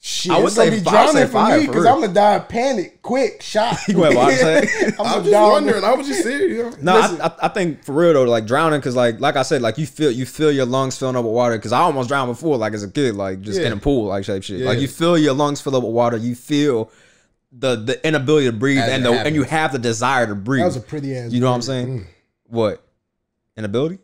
Shit, I would it's gonna say be I would drowning say for fire, me for because real. I'm gonna die of panic, quick, shot. You gonna have a heart attack? I'm gonna just die. wondering. I was just saying. You know? No, I think for real though, like drowning, because like I said, like you feel your lungs filling up with water. Because I almost drowned before, like as a kid, like just in a pool, like shape shit. Yeah. Like you feel your lungs fill up with water. You feel the inability to breathe, As and it and you happens. have the desire to breathe. That was a pretty ass. You know what I'm word. saying? What inability?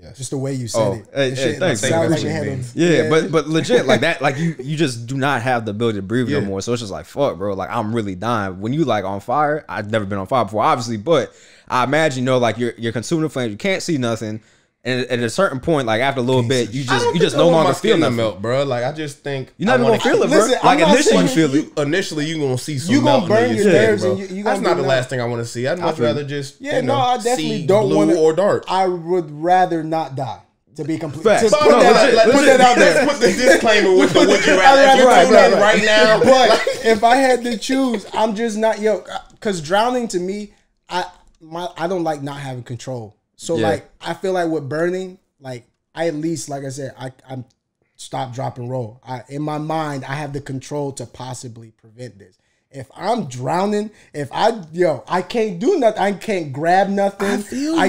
Yes. Just the way you said Oh, it. hey, That hey, shit thanks. sounded That's like it what had it a- means. Yeah, but legit like that, like you just do not have the ability to breathe no Yeah. more. So it's just like fuck, bro. Like I'm really dying. When you like on fire, I've never been on fire before, obviously, but I imagine like you're consuming the flames. You can't see nothing, and at a certain point, like after a little bit, you just no longer feel nothing. Melt, bro. Like I just think You're not even gonna feel it, bro. Listen, I'm Like not initially you saying feel it. Initially, you gonna see some. You gonna melting of burn your skin, nerves bro. and you gonna That's do not the nothing. last thing I want to see. I'd much feel rather just Yeah, no, I definitely see don't blue want or dark. I would rather not die. To be complete, Facts. just But put no, that, legit, put that out there. Let's put the disclaimer with the would you I'd rather. If rather you're tune tuning in in right now, But if I had to choose, I'm just not because drowning to me, I don't like not having control. So Yeah. like I feel like with burning, like I at least like I said, I'm stop, drop, and roll. In my mind, I have the control to possibly prevent this. If I'm drowning, I can't do nothing. I can't grab nothing. I feel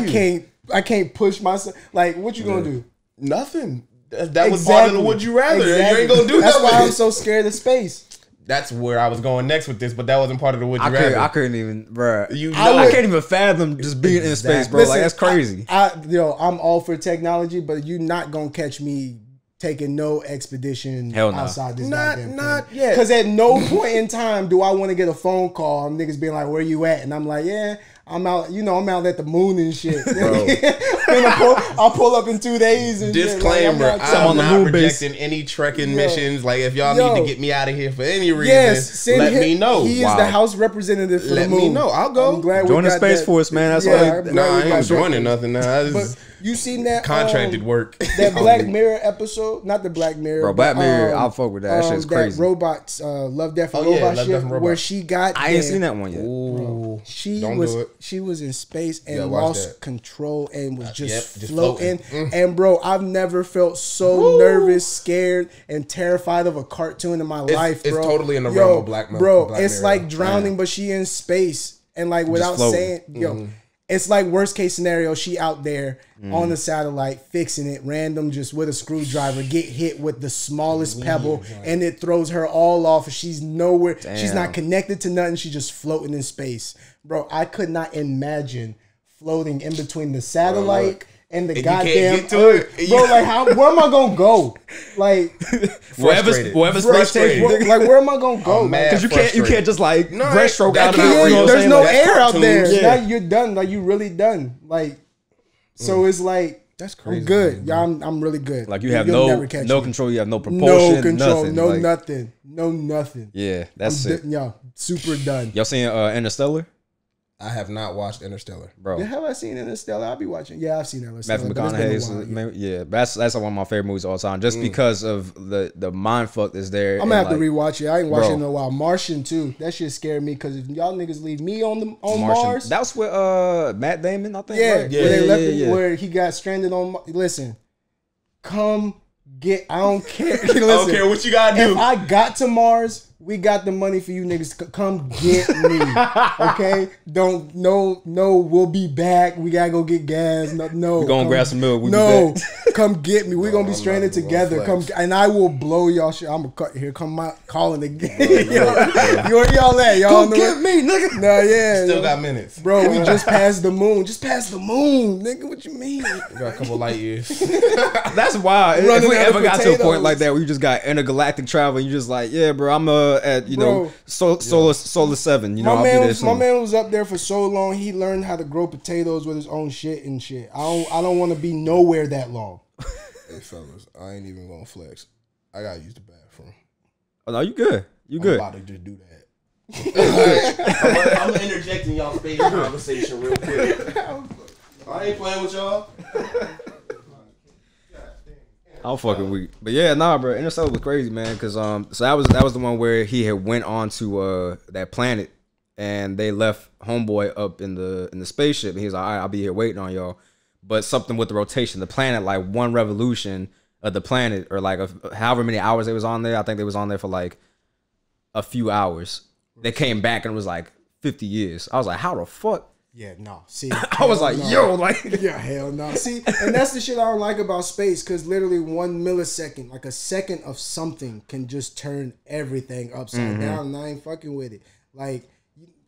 I can't push myself. Like, what you gonna do? nothing. That was part of the would you rather. You ain't gonna do That's nothing. why I'm so scared of space. That's where I was going next with this, but that wasn't part of the would you rather. I couldn't even, bro. I I can't even fathom just being in space, bro. Listen, like that's crazy. I'm all for technology, but you're not gonna catch me taking no expedition Hell no. outside this Not goddamn yet. Because at no point in time do I want to get a phone call and niggas being like, "Where you at?" And I'm like, "Yeah, I'm out. I'm out at the moon and shit." Then I'll pull up in 2 days. And Disclaimer: shit. Like, I'm I'm the not moon base. rejecting any trekking Yo. missions. Like if y'all Yo. need to get me out of here for any reason, yes, let me know. He is the House representative for Let the me moon. know. I'll go. I'm glad Join we the got Space that. Force, man. That's Yeah, all. I'm glad Nah, we I got ain't that. joining nothing. Nah, this But is you seen that contracted work. That Black Mirror episode, not the Black Mirror, Bro, Black but, Mirror, I'll fuck with that. That shit's crazy. That robots, Love, Death, and Oh, yeah, Robot Love, shit, Death, and Robot. where she got. I ain't there. seen that one yet. Ooh, She don't was do it. she was in space and Yeah, watch lost that. control and was just just floating. floating. And bro, I've never felt so nervous, scared, and terrified of a cartoon in my life. it's Bro, totally in the realm of Black Bro, Black it's Mirror. like drowning, but she in space and like without floating. saying, it's like worst case scenario. She out there on the satellite fixing it, random, just with a screwdriver, get hit with the smallest pebble, and it throws her all off. She's nowhere. She's not connected to nothing. She's just floating in space, bro. I could not imagine floating in between the satellite and the you goddamn can't get to Earth. it. Bro. Like, where am I gonna go? Like, Frustrated. Whatever's bro, space takes you, like, where am I gonna go? I'm mad. because you can't just like No, breaststroke that out of can't- it. You know what I'm There's saying? no Like, air out there. cartoons. Now you're done. Like, you really done. Like, so it's like, That's crazy. I'm good. Yeah, I'm really good. Like you have You'll no never catch me. control. You have no No propulsion. control, nothing. no Like, nothing, no nothing. Yeah, that's it. Yeah, super done. Y'all seen Interstellar, I have not watched Interstellar. bro? Yeah, have I seen Interstellar? I'll be watching. Yeah, I've seen Interstellar. Matthew but it's been a McConaughey's, while, yeah. yeah, that's one of my favorite movies of all time. Just because of the mind fuck that's there. I'm gonna have and, to rewatch it. I ain't watched bro. it in a while. Martian too. That shit scared me because if y'all niggas leave me on Martian. Mars, That was with Matt Damon, I think. yeah, right? where they left him, where he got stranded on. Listen, come get. I don't care. Listen, I don't care what you gotta do. if I got to Mars, we got the money for you niggas. Come get me, okay? No, we'll be back. We gotta go get gas. No, We gonna grab some milk. We no, be back. come get me. We're gonna be I'm stranded not gonna together. Come flex. and I will blow y'all shit. I'm gonna cut here. Come my calling again. Where y'all at? Y'all on Come the get way? me, nigga. Nah, yeah, Still got minutes. bro. We just passed the moon. Just passed the moon, nigga. What you mean? We got a couple light years. That's wild. If Running we out of ever got to a point potatoes. like that where you just got intergalactic travel, and you just like, yeah, bro, I'm at Bro. solar 7. You know, My I'll be man, there was, my soon. man was up there for so long. He learned how to grow potatoes with his own shit and shit. I don't want to be nowhere that long. Hey fellas, I ain't even gonna flex. I gotta use the bathroom. Oh no, you good. You I'm good. about to just do that. I'm interjecting y'all space conversation real quick. I ain't playing with y'all. I'm fucking weak, but yeah, nah, bro. Interstellar was crazy, man. Cause so that was the one where he had went on to that planet, and they left homeboy up in the spaceship, and he was like, all right, I'll be here waiting on y'all. But something with the rotation, the planet, like one revolution of the planet, or like however many hours they was on there. I think they was on there for like a few hours. They came back and it was like 50 years. I was like, how the fuck? Yeah, no. See, I was like, yo, like, yeah, hell no. See, and that's the shit I don't like about space, because literally 1 millisecond, like a second of something, can just turn everything upside down, and I ain't fucking with it. Like,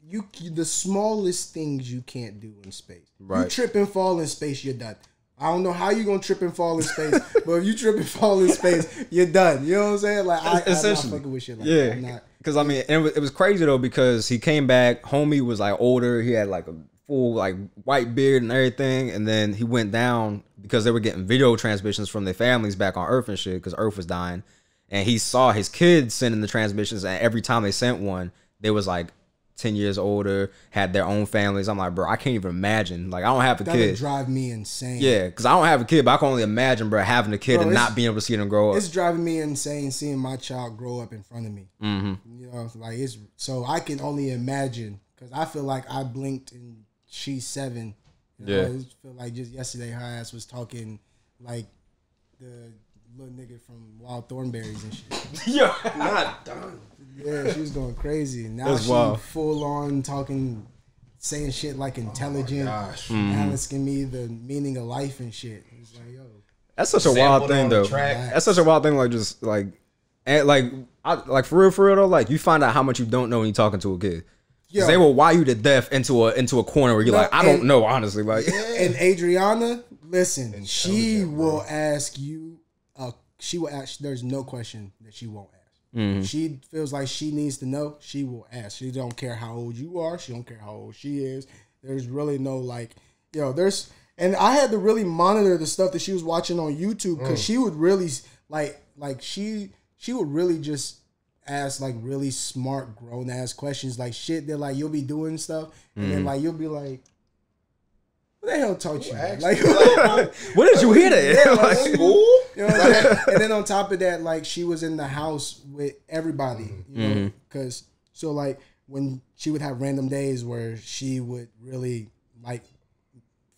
you the smallest things you can't do in space. Right. You trip and fall in space, you're done. I don't know how you gonna trip and fall in space, but if you trip and fall in space, you're done. You know what I'm saying? Like, I'm not fucking with shit like that. I'm not. Because I mean, it was crazy though, because he came back, homie was like older, he had like a full like white beard and everything, and then he went down because they were getting video transmissions from their families back on Earth and shit, because Earth was dying, and he saw his kids sending the transmissions, and every time they sent one, they was like 10 years older, had their own families. I'm like, bro, I can't even imagine. Like, I don't have a kid. That would drive me insane. Yeah, because I don't have a kid, but I can only imagine, bro, having a kid and not being able to see them grow up. It's driving me insane seeing my child grow up in front of me. You know, like, it's so I can only imagine, because I feel like I blinked and she's 7. You know, I feel like just yesterday her ass was talking like the little nigga from Wild Thornberries and shit. Yeah, not done. Yeah, she was going crazy. Now she full on talking, saying shit like intelligent, asking me the meaning of life and shit. It's like, yo, that's such a wild thing though. That's such a wild thing. Like, just like, and like for real though. Like, you find out how much you don't know when you're talking to a kid. Yo, they will wire you to death into a corner where you're like, I don't know, honestly. Like, and Adriana, listen, she will ask you. She will ask. There's no question that she won't ask. She feels like she needs to know. She will ask. She don't care how old you are. She don't care how old she is. There's really no like, yo. And I had to really monitor the stuff that she was watching on YouTube, because she would really like she would really just ask like really smart grown ass questions, like shit that like you'll be doing stuff, and then like you'll be like, what the hell taught you? Like, what did you hear that? Yeah, like, school? You know what I'm saying? And then on top of that, like, she was in the house with everybody, you know, because so like when she would have random days where she would really like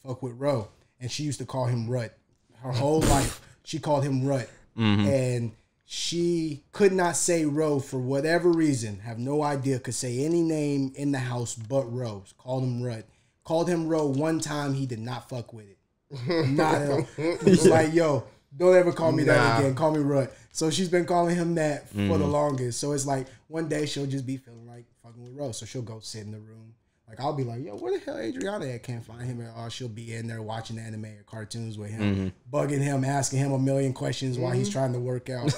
fuck with Ro, and she used to call him Rut. Her whole life, she called him Rut, and she could not say Ro for whatever reason. Have no idea. Could say any name in the house but Ro. Called him Rut. Called him Ro one time. He did not fuck with it. Not at all. He's like, yo, don't ever call me that again. Call me Rut. So she's been calling him that for the longest. So it's like one day she'll just be feeling like fucking with Ro. So she'll go sit in the room. Like, I'll be like, yo, where the hell Adriana at? Can't find him at all. She'll be in there watching anime or cartoons with him, bugging him, asking him a million questions while he's trying to work out.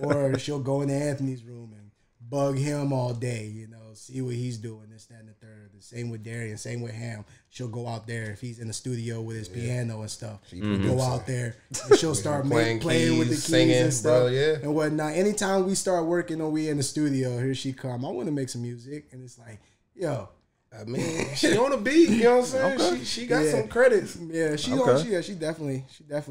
Or she'll go into Anthony's room and bug him all day, you know, see what he's doing, this, that, and the third. The same with Darian, same with Ham. She'll go out there if he's in the studio with his piano and stuff. She'll go out there and she'll start playing with the keys singing, and stuff and whatnot. Anytime we start working or we in the studio, here she come. I want to make some music, and it's like, yo. I mean, she on a beat, you know what I'm saying? Okay. She got some credits. Yeah, she definitely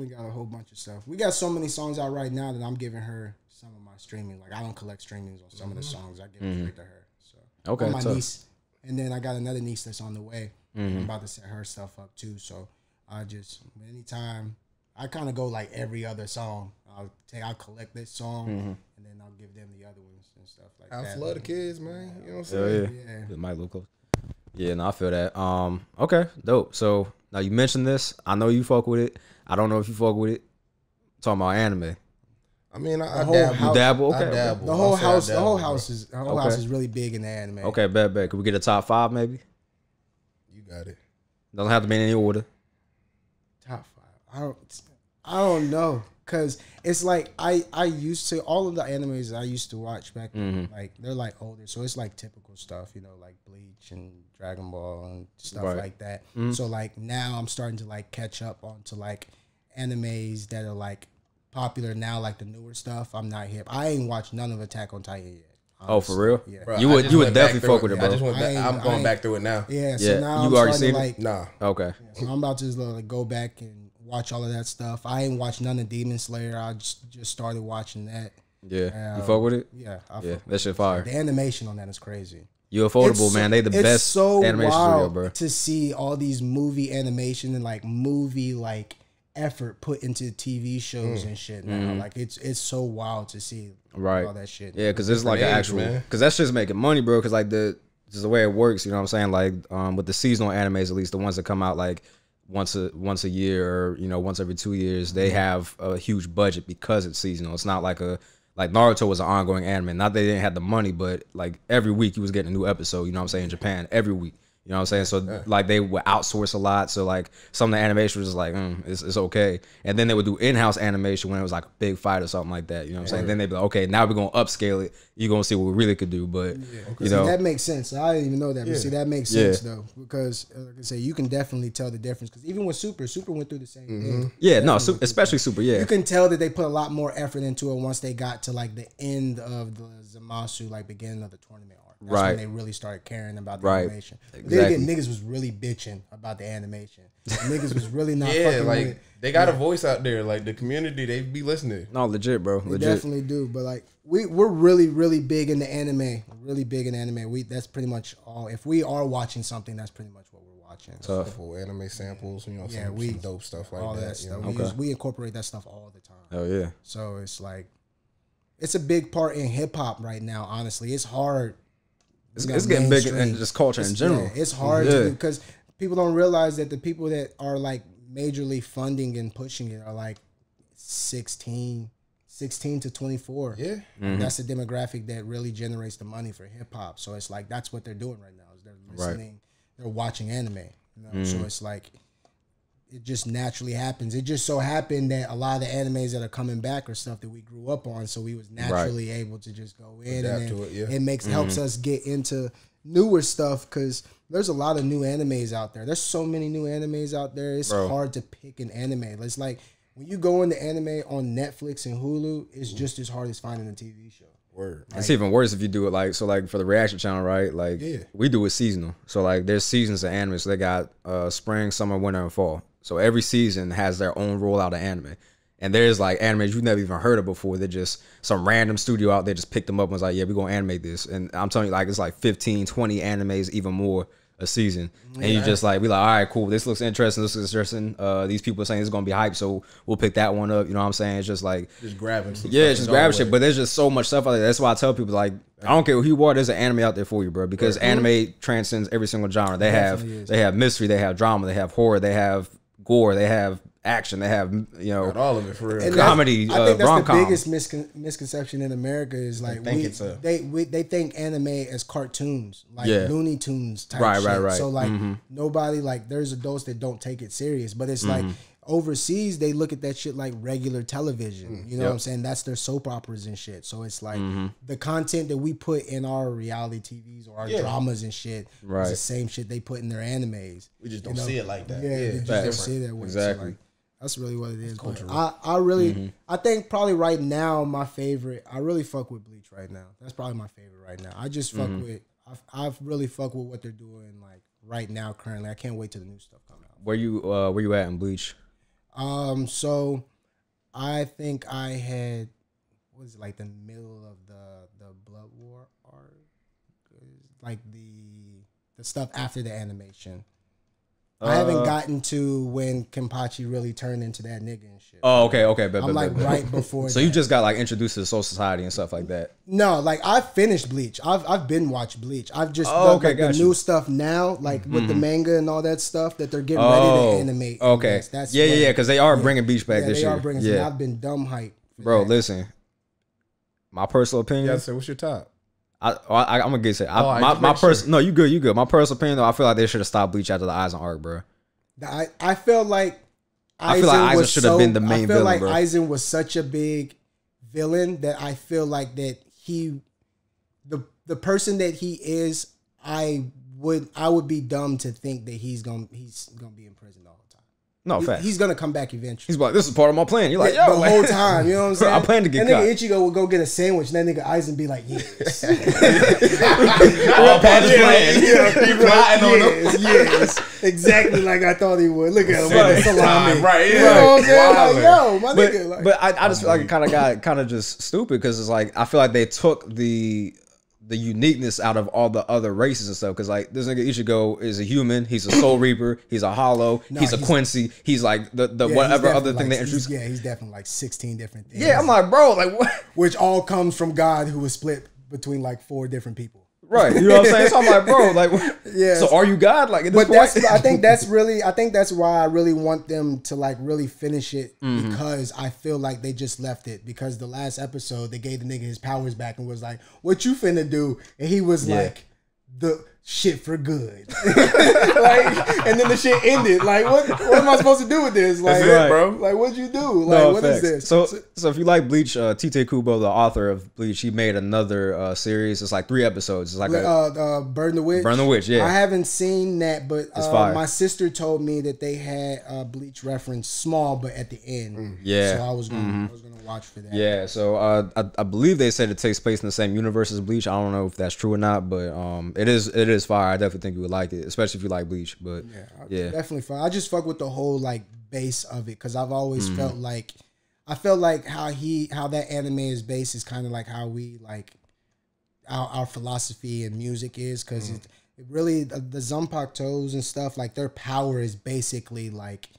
got a whole bunch of stuff. We got so many songs out right now that I'm giving her some of my streaming. Like, I don't collect streamings on some of the songs. I give it straight to her. So okay, my niece, and then I got another niece that's on the way. I'm about to set her stuff up too. So I just anytime I kind of go like every other song. I'll collect this song and then I'll give them the other ones and stuff like that. I love the kids, man. You know what I'm saying? Yeah. It might look close. Yeah, no, I feel that. Okay, dope. So now you mentioned this. I know you fuck with it. I don't know if you fuck with it. I'm talking about anime. I mean, I dabble. You dabble? Okay. I dabble. The whole house is really big in the anime. Okay, bet. Could we get a top 5 maybe? You got it. Doesn't have to be in any order. Top 5. I don't know. Cause it's like I used to all of the animes I used to watch back like they're like older, so it's like typical stuff, you know, like Bleach and Dragon Ball and stuff like that. So like now I'm starting to like catch up onto like animes that are like popular now, like the newer stuff. I'm not hip. I ain't watched none of Attack on Titan yet. Oh, for real? Yeah. Bro, You I would just went definitely back through fuck with it, I bro. just went back. I'm going I back through it now. Yeah, so Yeah. now You I'm already starting seen to it? Nah. Okay. so I'm about to just like go back and watch all of that stuff. I ain't watched none of Demon Slayer. I just started watching that. Yeah. You fuck with it? Yeah, Yeah. That shit fire. the animation on that is crazy. You affordable, It's man. They the it's best so animation wild studio, bro. to see all these movie animation and like movie like effort put into TV shows and shit now. Like it's so wild to see Right. all that shit. Yeah, because it's like an age, actual, man. because that's just making money, bro. Because like just the way it works, you know what I'm saying? Like with the seasonal animes, at least the ones that come out like once a year or once every 2 years, they have a huge budget because it's seasonal. It's not like like Naruto was an ongoing anime. Not that they didn't have the money, but like every week you was getting a new episode. You know what I'm saying? In Japan, every week. You know what I'm saying? So like they would outsource a lot. So like some of the animation was just like, it's okay. And then they would do in-house animation when it was like a big fight or something like that. You know what I'm saying? Then they'd be like, okay, now we're gonna upscale it. You're gonna see what we really could do. But See, that makes sense. I didn't even know that, but see, that makes Yeah. sense though, because like I say, you can definitely tell the difference. Because even with Super went through the same thing. yeah, no, especially Super, yeah. You can tell that they put a lot more effort into it once they got to like the end of the Zamasu, like beginning of the tournament arc. That's Right. when they really started caring about the Right. animation. But Exactly. then again, niggas was really bitching about the animation. Niggas was really not Yeah, fucking like with it. they got a voice out there. Like the community, they be listening. No, legit, bro. They Legit. definitely do, but like we're really big into anime. Really big in anime. That's pretty much all. If we are watching something, that's pretty much what we're watching. Tough. Couple anime samples, Yeah, some dope stuff like all that. that stuff. You know? We incorporate that stuff all the time. Oh yeah. So it's like it's a big part in hip hop right now. Honestly, it's hard. It's getting big in just culture in general. Yeah, it's hard to do because people don't realize that the people that are like majorly funding and pushing it are like 16 to 24. Yeah. That's the demographic that really generates the money for hip hop. So it's like that's what they're doing right now. Is they're listening, they're watching anime. You know? So it's like it just naturally happens. It just so happened that a lot of the animes that are coming back are stuff that we grew up on, so we was naturally able to just go in Adapt and to it, yeah. it makes helps us get into newer stuff because there's a lot of new animes out there. There's so many new animes out there. It's hard to pick an anime. It's like when you go into anime on Netflix and Hulu, it's just as hard as finding a TV show. Word. It's even worse if you do it like for the reaction channel, right? Like we do it seasonal. So like there's seasons of anime. So they got spring, summer, winter, and fall. So every season has their own rollout of anime. And there's like animes you've never even heard of before. They're just some random studio out there just picked them up and was like, yeah, we're gonna animate this. And I'm telling you, like it's like 15, 20 animes, even more a season. And you just like be like, all right, cool, this looks interesting, these people are saying it's gonna be hype, so we'll pick that one up. You know what I'm saying? It's just like Just grabbing some yeah, stuff just and grab going shit. with But there's just so much stuff out there. That's why I tell people like, I don't care who you are, there's an anime out there for you, bro. Because anime transcends every single genre. They have mystery, they have drama, they have horror, they have gore, they have action, they have Got all of it for real. And comedy, I think that's rom-com. the biggest misconception in America is like they think anime as cartoons, like Looney Tunes type shit. Right. So like nobody like there's adults that don't take it serious, but it's like overseas they look at that shit like regular television. You know what I'm saying? That's their soap operas and shit. So it's like the content that we put in our reality TVs or our dramas and shit is the same shit they put in their animes. We just don't see it like that. Yeah, they just don't see it that way. Exactly. So like, that's really what it is. But I really, I think probably right now my favorite. I really fuck with Bleach right now. That's probably my favorite right now. I just fuck with. I've really fuck with what they're doing like right now currently. I can't wait till the new stuff come out. Where you at in Bleach? So I think I had what is it like the middle of the Blood War arc, like the stuff after the animation. I haven't gotten to when Kenpachi really turned into that nigga and shit. Oh, okay. I'm like right before. So you just got like introduced to the Soul Society and stuff like that. No, like I finished Bleach. I've been watched Bleach. I've just the new stuff now, like with the manga and all that stuff that they're getting ready to animate. Okay, that's yeah, because they are bringing Bleach back this they year. are bringing. Yeah, I've been dumb hype, bro. Listen, my personal opinion. Yeah, so what's your top? I'm gonna get it. My personal. No, you good. My personal opinion though, I feel like they should have stopped Bleach after the Aizen arc, bro. I felt like Aizen should have been the main villain, like bro. Aizen was such a big villain that I feel like that the person that he is, I would be dumb to think that he's gonna be in prison all the time. No, facts. He's gonna come back eventually. He's like, this is part of my plan. You're like, the yo, whole time, you know what I'm saying? I plan to get that caught. nigga Ichigo will go get a sandwich, and that nigga Aizen be like, yes. All part of the plan. Yes, exactly like I thought he would. Look at him, with the salami. Right, You know what I'm saying? Like, yo, my But, nigga. Like, but I just feel like it kind of got kind of just stupid because it's like I feel like they took the uniqueness out of all the other races and stuff. Because like this nigga Ichigo is a human, he's a Soul Reaper, he's a Hollow, he's a Quincy, he's like the whatever other thing they introduced. Yeah, he's definitely like 16 different things. Yeah, I'm like, bro, like what? Which all comes from God, who was split between like 4 different people. Right, you know what I'm saying? So I'm like, bro, like, yeah. So are you God? Like, at this but point? I think that's why I really want them to like really finish it because I feel like they just left it because the last episode they gave the nigga his powers back and was like, "What you finna do?" And he was like, "The shit for good." Like, and then the shit ended. Like, what am I supposed to do with this? Like, That's it, bro. Like, what'd you do? Like, No, what is this? So if you like Bleach, Tite Kubo, the author of Bleach, he made another series. It's like 3 episodes. It's like Burn the Witch. Burn the Witch. Yeah, I haven't seen that, but It's fire. my sister told me that they had Bleach reference small, but at the end. Yeah. So I was gonna watch for that. Yeah, so I believe they said it takes place in the same universe as Bleach. I don't know if that's true or not, but it is fire. I definitely think you would like it, especially if you like Bleach. But yeah, definitely fire. I just fuck with the whole like base of it because I've always felt like how that anime is based is kind of like how we like our philosophy and music is because it really the Zanpakutos and stuff like their power is basically like.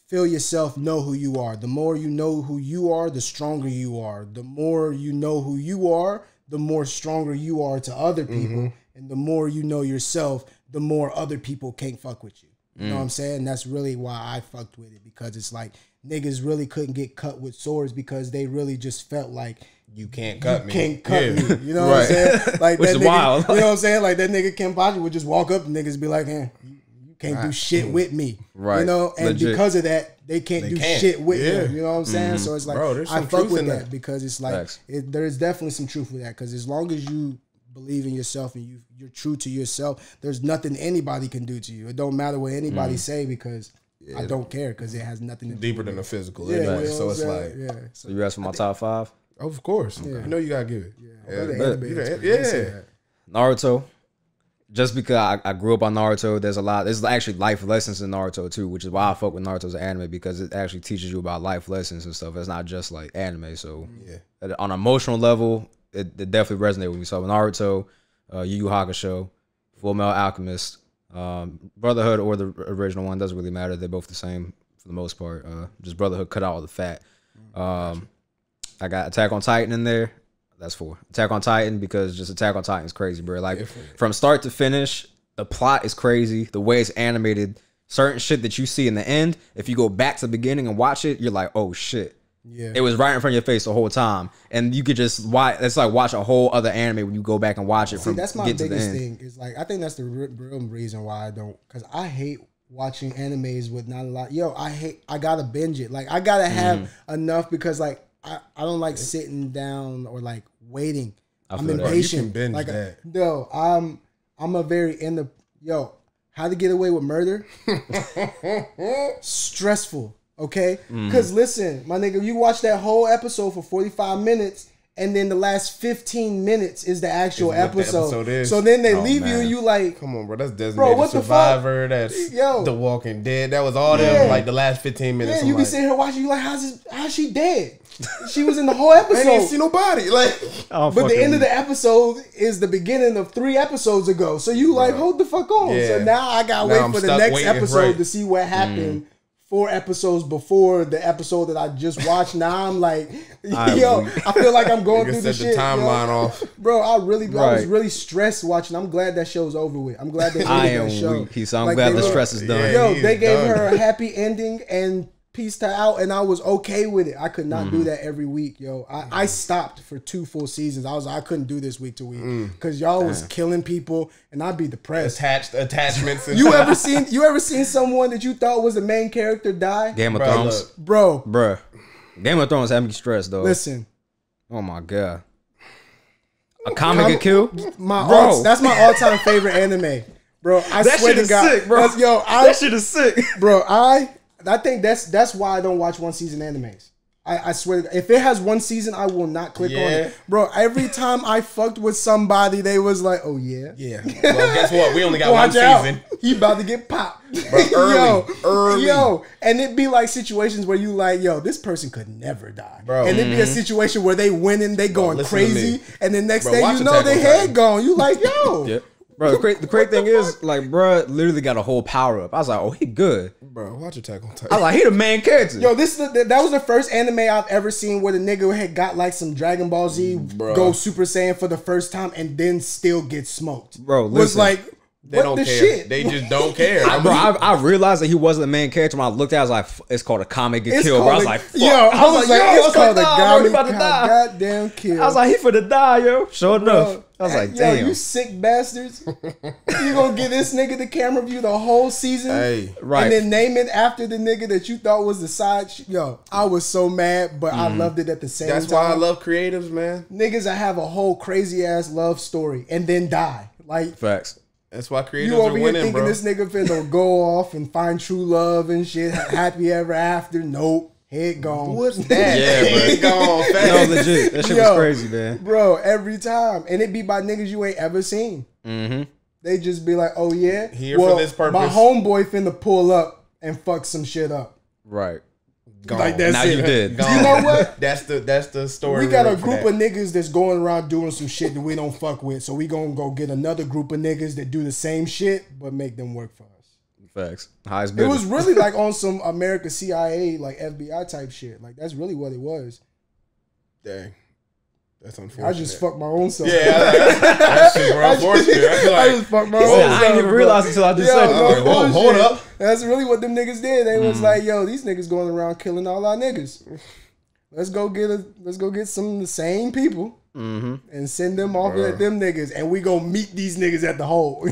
Feel yourself, know who you are. The more you know who you are, the stronger you are. The more you know who you are, the more stronger you are to other people. And the more you know yourself, the more other people can't fuck with you. You know what I'm saying? That's really why I fucked with it because it's like niggas really couldn't get cut with swords because they really just felt like You can't cut me. Can't cut me. You know what I'm saying? Like Which that is nigga, wild. You know what I'm saying? Like that nigga Kenpachi would just walk up and niggas be like, "Hey, you can't do shit with me." Right. You know, and Legit. because of that, they can't do shit with them. You know what I'm saying? So it's like Bro, there's I some fuck truth with in that that. because it's like there's definitely some truth with that because as long as you believe in yourself and you're true to yourself, there's nothing anybody can do to you. It don't matter what anybody say because I don't care because it has nothing to do Deeper with than it. the physical. Yeah, Anyway, you know so what it's I'm like, saying? So you asked for my top 5. of course. You know you gotta give it. Yeah. Naruto. Just because I grew up on Naruto, there's actually life lessons in Naruto too, which is why I fuck with Naruto as an anime because it actually teaches you about life lessons and stuff. It's not just like anime. So on an emotional level, it definitely resonated with me. So Naruto, Yu Yu Hakusho, Full Metal Alchemist, Brotherhood or the original one, doesn't really matter. They're both the same for the most part. Just Brotherhood cut out all the fat. I got Attack on Titan in there. That's 4. Attack on Titan because just Attack on Titan is crazy, bro. Like from start to finish, the plot is crazy. The way it's animated, certain shit that you see in the end, if you go back to the beginning and watch it, you're like, oh shit. Yeah. It was right in front of your face the whole time. And you could just watch, it's like watch a whole other anime when you go back and watch it from that's my get to the biggest end. thing is like I think that's the real reason why I don't because I hate watching animes with not a lot. I gotta binge it. Like I gotta have enough because like I don't like sitting down or like waiting. I'm impatient. You can binge like that. No, I'm a very How to Get Away with Murder. Stressful. Okay? Because listen, my nigga, you watch that whole episode for 45 minutes and then the last 15 minutes is the actual episode. So then they leave you and you like, come on, bro. That's Designated Bro, what the Survivor. That's The Walking Dead. That was all them like the last 15 minutes. Yeah, you be sitting here watching. You like, how's she dead? She was in the whole episode. I didn't see nobody. Like, but the end of the episode is the beginning of 3 episodes ago. So you like, hold the fuck on. Yeah. So now I gotta wait for the next episode to see what happened. 4 episodes before the episode that I just watched. Now I'm like, I feel like I'm going through the shit. Timeline off, bro. I was really stressed watching. I'm glad that show's over with. I'm glad they ended that show. I'm glad the stress is done. They gave her a happy ending and pieced her out, and I was okay with it. I could not do that every week, I stopped for 2 full seasons. I couldn't do this week to week because y'all was killing people, and I'd be depressed. Attachments. You ever seen someone that you thought was the main character die? Game of Thrones, bro. Game of Thrones had me stressed though. Listen, oh my god, a comic get killed. That's my all-time favorite anime. Bro, I That swear shit to is God, sick, bro. That shit is sick. Bro, I think that's why I don't watch one season animes. I swear, if it has one season, I will not click on it. Bro, every time I fucked with somebody, they was like, oh yeah. Yeah. Well, guess what? We only got Watch one out. season. He about to get popped. Bro, early. Yo. And it'd be like situations where you like, yo, this person could never die. Bro. And it'd be a situation where they winning, they going listen to crazy, me. and then next Bro, thing watch you know, Attack they on head Titan. gone. You like, yo. Yep. Bro, the great thing is, like, bro, literally got a whole power up. I was like, oh, he good. Bro, watch Attack on Titan. I was like, he the main character. Yo, that was the first anime I've ever seen where the nigga had got like some Dragon Ball Z Bro. go Super Saiyan for the first time and then still get smoked. Bro, was listen. like, They what don't the care. shit? They just don't care. I realized that he wasn't the main character. When I looked at it, I was like, it's called a Kame Get It's Killed. Bro. I was called like, a- fuck. yo, I was like, yo, it's called a nah, bro, he about to Kame die. goddamn kill. I was like, he finna die, yo. Sure enough. Bro, I was like, yo, damn. you sick bastards. You gonna give this nigga the camera view the whole season? Hey, right. And then name it after the nigga that you thought was the side. Yo, I was so mad, but I loved it at the same that's time. why I love creatives, man. Niggas that have a whole crazy ass love story and then die. Like, Facts. That's why creatives you are over here winning, thinking bro. this nigga finna go off and find true love and shit, happy ever after. Nope. Head gone. What's that? Yeah, bro. It gone fast. No, legit. That shit Yo. was crazy, man. Bro, every time. And it be by niggas you ain't ever seen. Mm-hmm. They just be like, oh yeah, Here for this purpose. my homeboy finna pull up and fuck some shit up. Right. Gone. Like that's Now it. you did. Gone. You know what? That's the story. We got a really for group that. of niggas that's going around doing some shit that we don't fuck with. So we gonna go get another group of niggas that do the same shit, but make them work for us. Facts. Highest It bidder. was really like on some America CIA, like FBI type shit. Like that's really what it was. Dang. That's unfortunate. I just fucked my own self. Yeah, that shit, bro. Unfortunate. I feel I like, just fucked my He own said, self. I didn't even bro. realize until I just Yo, said it. no Okay, whoa, hold bullshit. up. That's really what them niggas did. They was like, yo, these niggas going around killing all our niggas. Let's go get some of the same people and send them off at them niggas, and we gonna meet these niggas at the hole.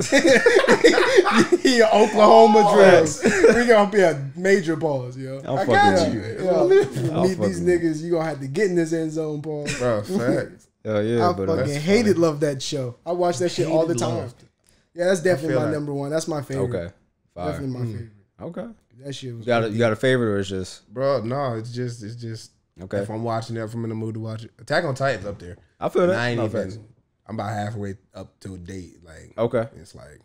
He Oklahoma dress. We gonna be a major pause, yo. I got fucking you. with Yo, I'll meet fuck these with niggas. You gonna have to get in this end zone, pause. bro, facts. Oh yeah, I but fucking hated, love that show. I watch that shit all the time. loved. Yeah, that's definitely feel my like- number one. That's my favorite. okay. Fire. Definitely my favorite. Okay. That shit was. You got a favorite or it's just Bro, no, it's just okay? if I'm watching it, if I'm in the mood to watch it. Attack on Titan's up there. I feel And that. I ain't No, even. facts. I'm about halfway up to a date. Like, Okay. it's like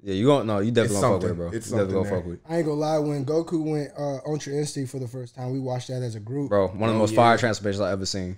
Yeah, you gonna no, you definitely It's gonna fuck with it, something. bro. It's You definitely gonna something fuck with it. I ain't gonna lie. When Goku went Ultra Instinct for the first time, we watched that as a group. Bro, one of the Oh, most yeah. fire transformations I ever seen.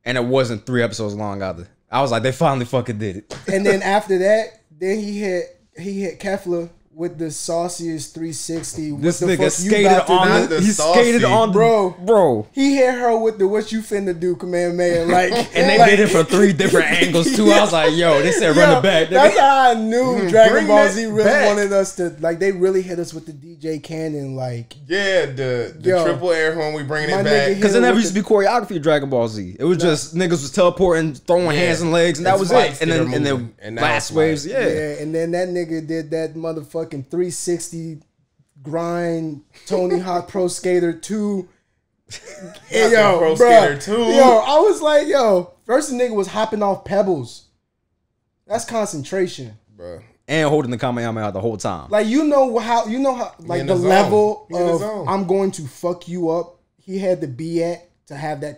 And it wasn't 3 episodes long either. I was like, they finally fucking did it. And then after that, then he hit Kefla with the sauciest 360. This what the nigga fuck you skated about to on do? Not the, the he skated saucy. on bro. He hit her with the what you finna do, Kamehameha. Like, And they did it from 3 different angles too. I was like, yo, they said run it back. That's Nigga. how I knew Dragon Bring Ball that Z really back. wanted us to, like, they really hit us with the DJ Cannon, like, yeah, the Yo, triple air horn. We bringing my it nigga back. hit- Because it with never the- used to be choreography of Dragon Ball Z. It was just niggas was teleporting, throwing hands and legs, and that It's was fights it. And that then are and then moving, and now blast it's waves, like- yeah. and then that nigga did that motherfucking 360 grind Tony Hawk Pro Skater 2. Hey, Not the Pro bruh. Skater 2. Yo, I was like, yo, first the nigga was hopping off pebbles. That's concentration. Bro. And holding the Kamehameha the whole time. Like you know how like in the the zone. level He in the of zone. I'm going to fuck you up. He had to be at to have that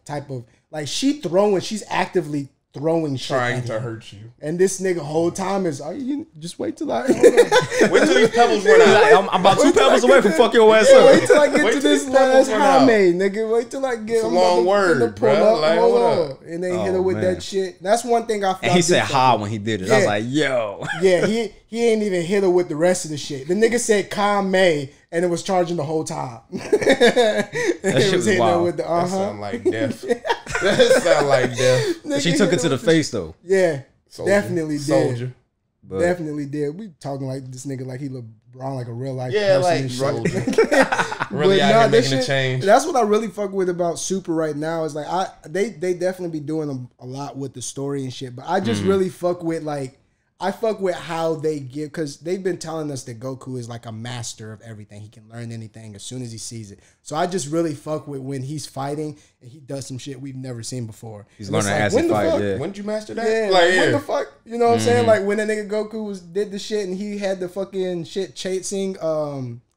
type of like she's actively throwing shit Trying at to him. hurt you. And this nigga whole time is, you just wait till I hold on. Wait till these pebbles run out. I'm about 2 Wait till pebbles I away get from to- fuck your ass Yeah, up. wait till I get Wait to till this these pebbles last run out. Hame, nigga. Wait till I get. It's a I'm long about to word, pull bruh. up, Like, hold hold on. up. And they hit Oh, her with man. that shit. That's one thing I. And he said ha ha when he did it. I was Yeah. like, yo. Yeah, he ain't even hit her with the rest of the shit. The nigga said Kame and it was charging the whole time. That shit was hitting her wild. with the That sound like death. That sound like death. Nigga She took hit it to her the with face though. Yeah, Soldier. definitely did. Soldier. But Definitely did. We talking like this nigga like he LeBron, like a real life Yeah, person like and shit. soldier. Really But out nah, here that making a shit- change. That's what I really fuck with about Super right now is like they definitely be doing a lot with the story and shit. But I just Mm-hmm. really fuck with I fuck with how they give because they've been telling us that Goku is like a master of everything. He can learn anything as soon as he sees it. So I just really fuck with when he's fighting and he does some shit we've never seen before. he's And it's learning like, as he when the fight, fuck? yeah. When did you master that? Yeah, Like, like, yeah. what the fuck? You know what I'm saying? Like when that nigga Goku did the shit and he had the fucking shit chasing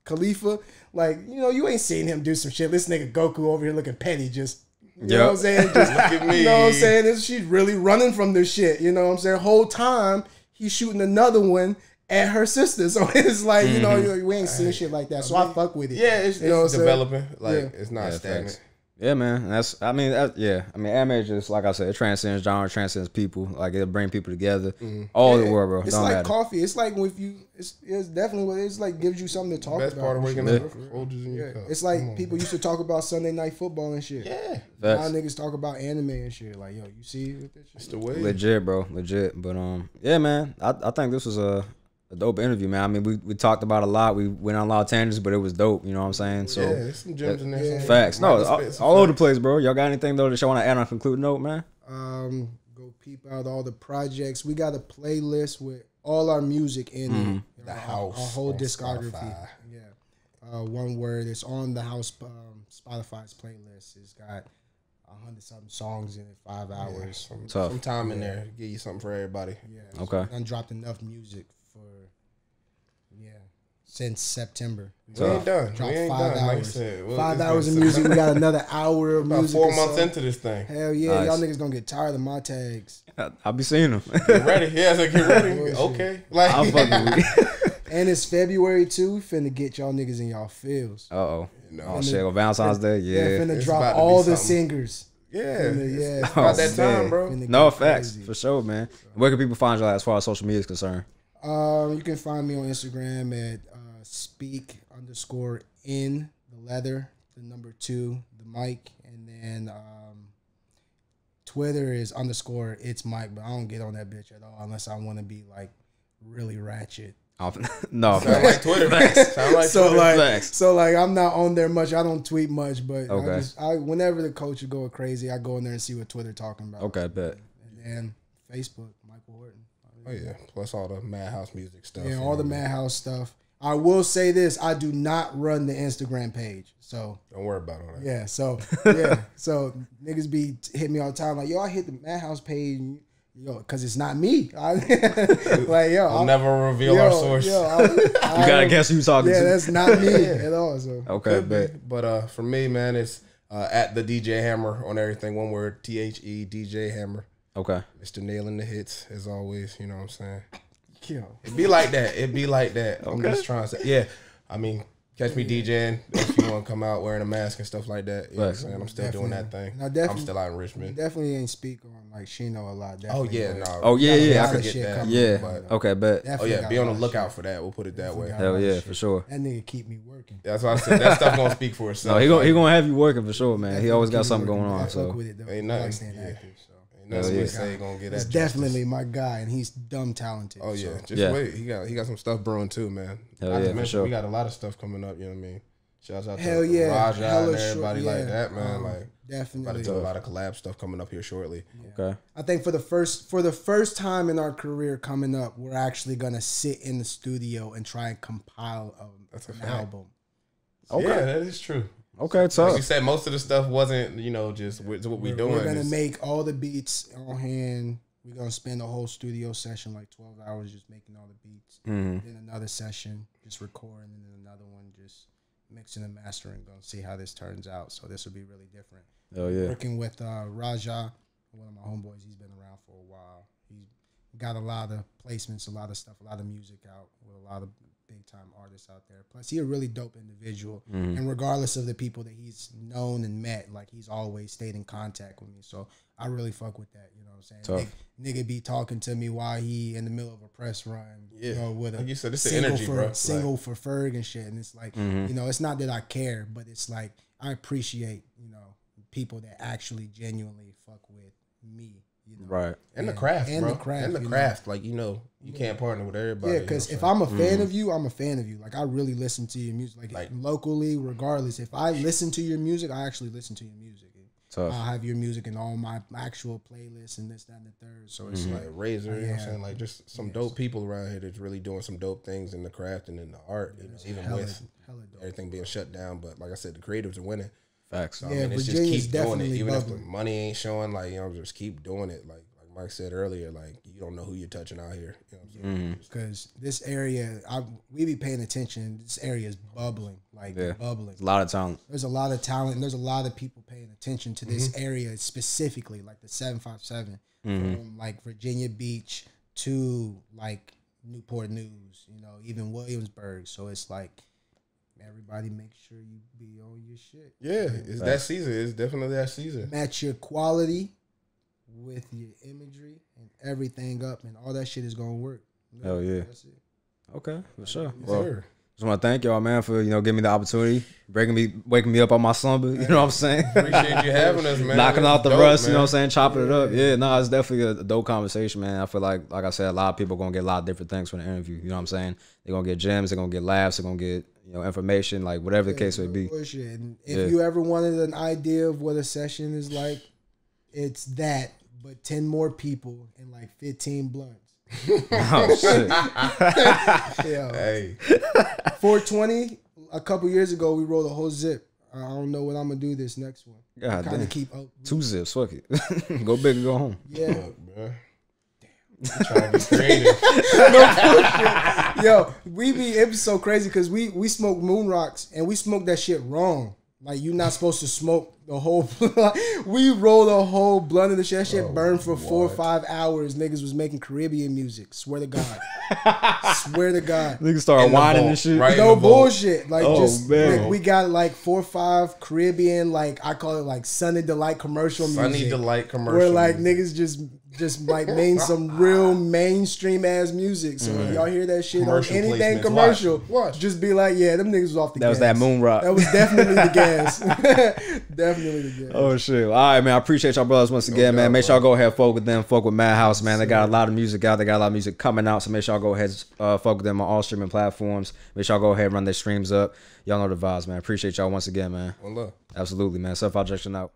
Khalifa. Like, you know, you ain't seen him do some shit. This nigga Goku over here looking petty, just you know what I'm saying? Just look at me. You know what I'm saying? She's really running from this shit. You know what I'm saying? Whole time he's shooting another one at her sister. So it's like, you know, we ain't seen shit like that. So I fuck with it. Yeah, it's developing. Like it's not stagnant. Facts. Yeah, man. Anime is just like I said, it transcends genre, transcends people. Like it'll bring people together, all the world, bro. It's Don't like matter. coffee. It's like if you, it's definitely what it's like. Gives you something to talk Best about. part of waking up, Folgers in your cup. It's like people used to talk about Sunday night football and shit. Yeah, now niggas talk about anime and shit. Like, yo, you see what this shit? it's the way. Legit, bro, legit. But yeah, man. I think this was a dope interview, man. I mean, we talked about a lot. We went on a lot of tangents, but it was dope. You know what I'm saying? So Yeah, there's some gems in there. facts. No, all over the place, bro. Y'all got anything though that y'all want to add on a concluding note, man? Go peep out all the projects. We got a playlist with all our music in it. The House, our whole on discography. Spotify. Yeah, one word. It's on the House Spotify's playlist. It's got 100-something songs in it. 5 hours. Some time in there. Give you something for everybody. Yeah. Okay. I dropped enough music for since September. We ain't done. Dropped We ain't 5 done. hours. Like I said, 5 hours of music. We got another hour of about music. 4 or months so. into this thing. Hell yeah, Nice. y'all niggas gonna get tired of my tags. I'll be seeing them. Get ready. Yeah, so get ready. Okay. Like I'm fucking with you. And it's February too. Finna get y'all niggas in y'all feels. Oh shit! On Valentine's Day, Yeah, yeah. finna It's drop about to be all the something. singers. Yeah. Yeah. It's about that man. time, bro. Finna No go facts crazy. for sure, man. Where can people find y'all as far as social media is concerned? You can find me on Instagram at speak_in the leather, the number 2, the Myke, and then Twitter is _it's Myke, but I don't get on that bitch at all unless I want to be like really ratchet. No, Sound like Twitter. Sound like So Twitter. like, Facts. so like, I'm not on there much. I don't tweet much, but Okay. I whenever the coach is going crazy, I go in there and see what Twitter talking about. Okay, bet. And then Facebook, Michael Horton. Oh yeah. Plus all the MADHouse music stuff. Yeah, all the MADHouse stuff. I will say this: I do not run the Instagram page, so Don't worry about all that. yeah. So so niggas be hitting me all the time like, yo, I hit the MADHouse page, yo, because it's not me. Like, yo, I'll never reveal our source. You gotta guess who you talking Yeah, to. that's not me at all. So Okay, Could be. bet. But for me, man, it's at the DJ Hammer on everything. One word, THE DJ Hammer. Okay. Mr. Nailing the hits as always. You know what I'm saying? yo, It be like that. It be like that. I'm just trying to say. Yeah. I mean, catch me DJing if you want to come out wearing a mask and stuff like that. You know what I'm saying? I'm still doing that thing. No, I'm definitely. still out in Richmond. Definitely ain't speak on like Shino a lot. Oh Definitely, yeah, but no. Oh yeah, got a yeah. lot I of could shit that. coming, Yeah. But- Okay, bet. Oh Definitely yeah, got be a on the lot of lookout shit. for that. We'll put it that way. got- Hell yeah, for sure. That nigga keep me working. That's why I said that stuff gonna speak for itself. No, he gonna have you working for sure, man. He always got Keep me something working. going I on. fuck So with it though. Ain't I like nothing. staying Yeah. active. So. Ain't nothing yeah. we say gonna get It's that. definitely my guy, and he's dumb talented. Oh yeah, so. just Yeah. wait. He got some stuff brewing too, man. Hell Not to yeah, for mention, sure. We got a lot of stuff coming up. You know what I mean? Shouts out Hell to yeah, Raja hella and short- everybody like yeah. that, man. Like about to Definitely. do a lot of collab stuff coming up here shortly. okay. I think for the first time in our career coming up, we're actually gonna sit in the studio and try and compile an fact. album. Okay. Yeah, that is true. Okay, Like tough. you said, most of the stuff wasn't, just what we doing. We're gonna is- make all the beats on hand. We're gonna spend a whole studio session, like 12 hours, just making all the beats. Mhm. Then another session, just recording, and then another one, just mixing and mastering. Gonna see how this turns out. So this will be really different. Hell yeah. Working with Raja, one of my homeboys. He's been around for a while. He's got a lot of placements, a lot of stuff, a lot of music out with a lot of big time artists out there. Plus, he's a really dope individual. And regardless of the people that he's known and met, like he's always stayed in contact with me. So I really fuck with that. You know what I'm saying? Tough. Nigga be talking to me while he in the middle of a press run. You Yeah. know, with a Like you said, it's the single energy, for bro. single for Ferg and shit. And it's like, you know, it's not that I care, but it's like I appreciate, people that actually genuinely fuck with me. Right. And the craft, and bro. the craft, And the you know. craft. Like, you can't partner with everybody. Yeah, because if I'm a fan of you, I'm a fan of you. Like I really listen to your music, like locally, regardless. If I listen to your music, I actually listen to your music. Tough. I'll have your music in all my actual playlists and this, that, and the third. So it's like Razor, you know what I'm yeah. saying? Like just some dope people around here that's really doing some dope things in the craft and in the art, even hella, with hella dope. everything being shut down. But like I said, the creatives are winning. Facts. So Yeah, I mean, it's just Virginia's keep doing it. definitely Even if the bubbling. money ain't showing, like, just keep doing it. Like Myke said earlier, like you don't know who you're touching out here. You know what I'm saying? Because this area, we be paying attention. This area is bubbling, like bubbling. A lot of talent. There's a lot of talent, and there's a lot of people paying attention to this area specifically, like the 757, from like Virginia Beach to like Newport News, you know, even Williamsburg. So it's like everybody make sure you be on your shit. Yeah, it's that season. It's definitely that season. Match your quality with your imagery and everything up, and all that shit is gonna work. Hell yeah. That's it. Okay, for sure. Yes, Well, sir. just want to thank y'all, man, for giving me the opportunity, waking me up on my slumber. You know what I'm saying? Appreciate you having us, man. Knocking This out is the dope, rust. man. You know what I'm saying? Chopping it up. Yeah, no, it's definitely a dope conversation, man. I feel like I said, a lot of people gonna get a lot of different things from the interview. You know what I'm saying? They're gonna get gems. They're gonna get laughs. They're gonna get information, like whatever the case may be. Bullshit. And if you ever wanted an idea of what a session is like, it's that, but 10 more people and like 15 blunts. Oh shit! Yeah. Hey, 420. A couple years ago, we rolled a whole zip. I don't know what I'm gonna do this next one. God Kind damn. of keep up. 2 zips. Fuck it. Go big and go home. Yeah. look, bro. I'm trying to be creative. Yo, it was so crazy because we smoked moon rocks and we smoked that shit wrong. Like, you're not supposed to smoke the whole we rolled a whole blunt of the shit. That shit burned for 4 or 5 hours. Niggas was making Caribbean music. Swear to God. Swear to God. Niggas started whining and shit. Right. No in the vault. bullshit. Like, man. we got like 4 or 5 Caribbean, like, I call it like Sunny Delight commercial music. Sunny Delight commercial. Where like music. niggas just like made some real mainstream ass music. So if y'all hear that shit Commercial on anything placements. commercial, Watch. just be like, yeah, them niggas was off the gas. That was that moon rock. That was definitely the gas. Definitely the gas. Oh shit! All right, man. I appreciate y'all brothers once again, man. Make sure y'all go ahead and fuck with them. Fuck with MADHouse, man. They got a lot of music out. They got a lot of music coming out. So make sure y'all go ahead and fuck with them on all streaming platforms. Make sure y'all go ahead and run their streams up. Y'all know the vibes, man. Appreciate y'all once again, man. One love. Absolutely, man. 75Junction out.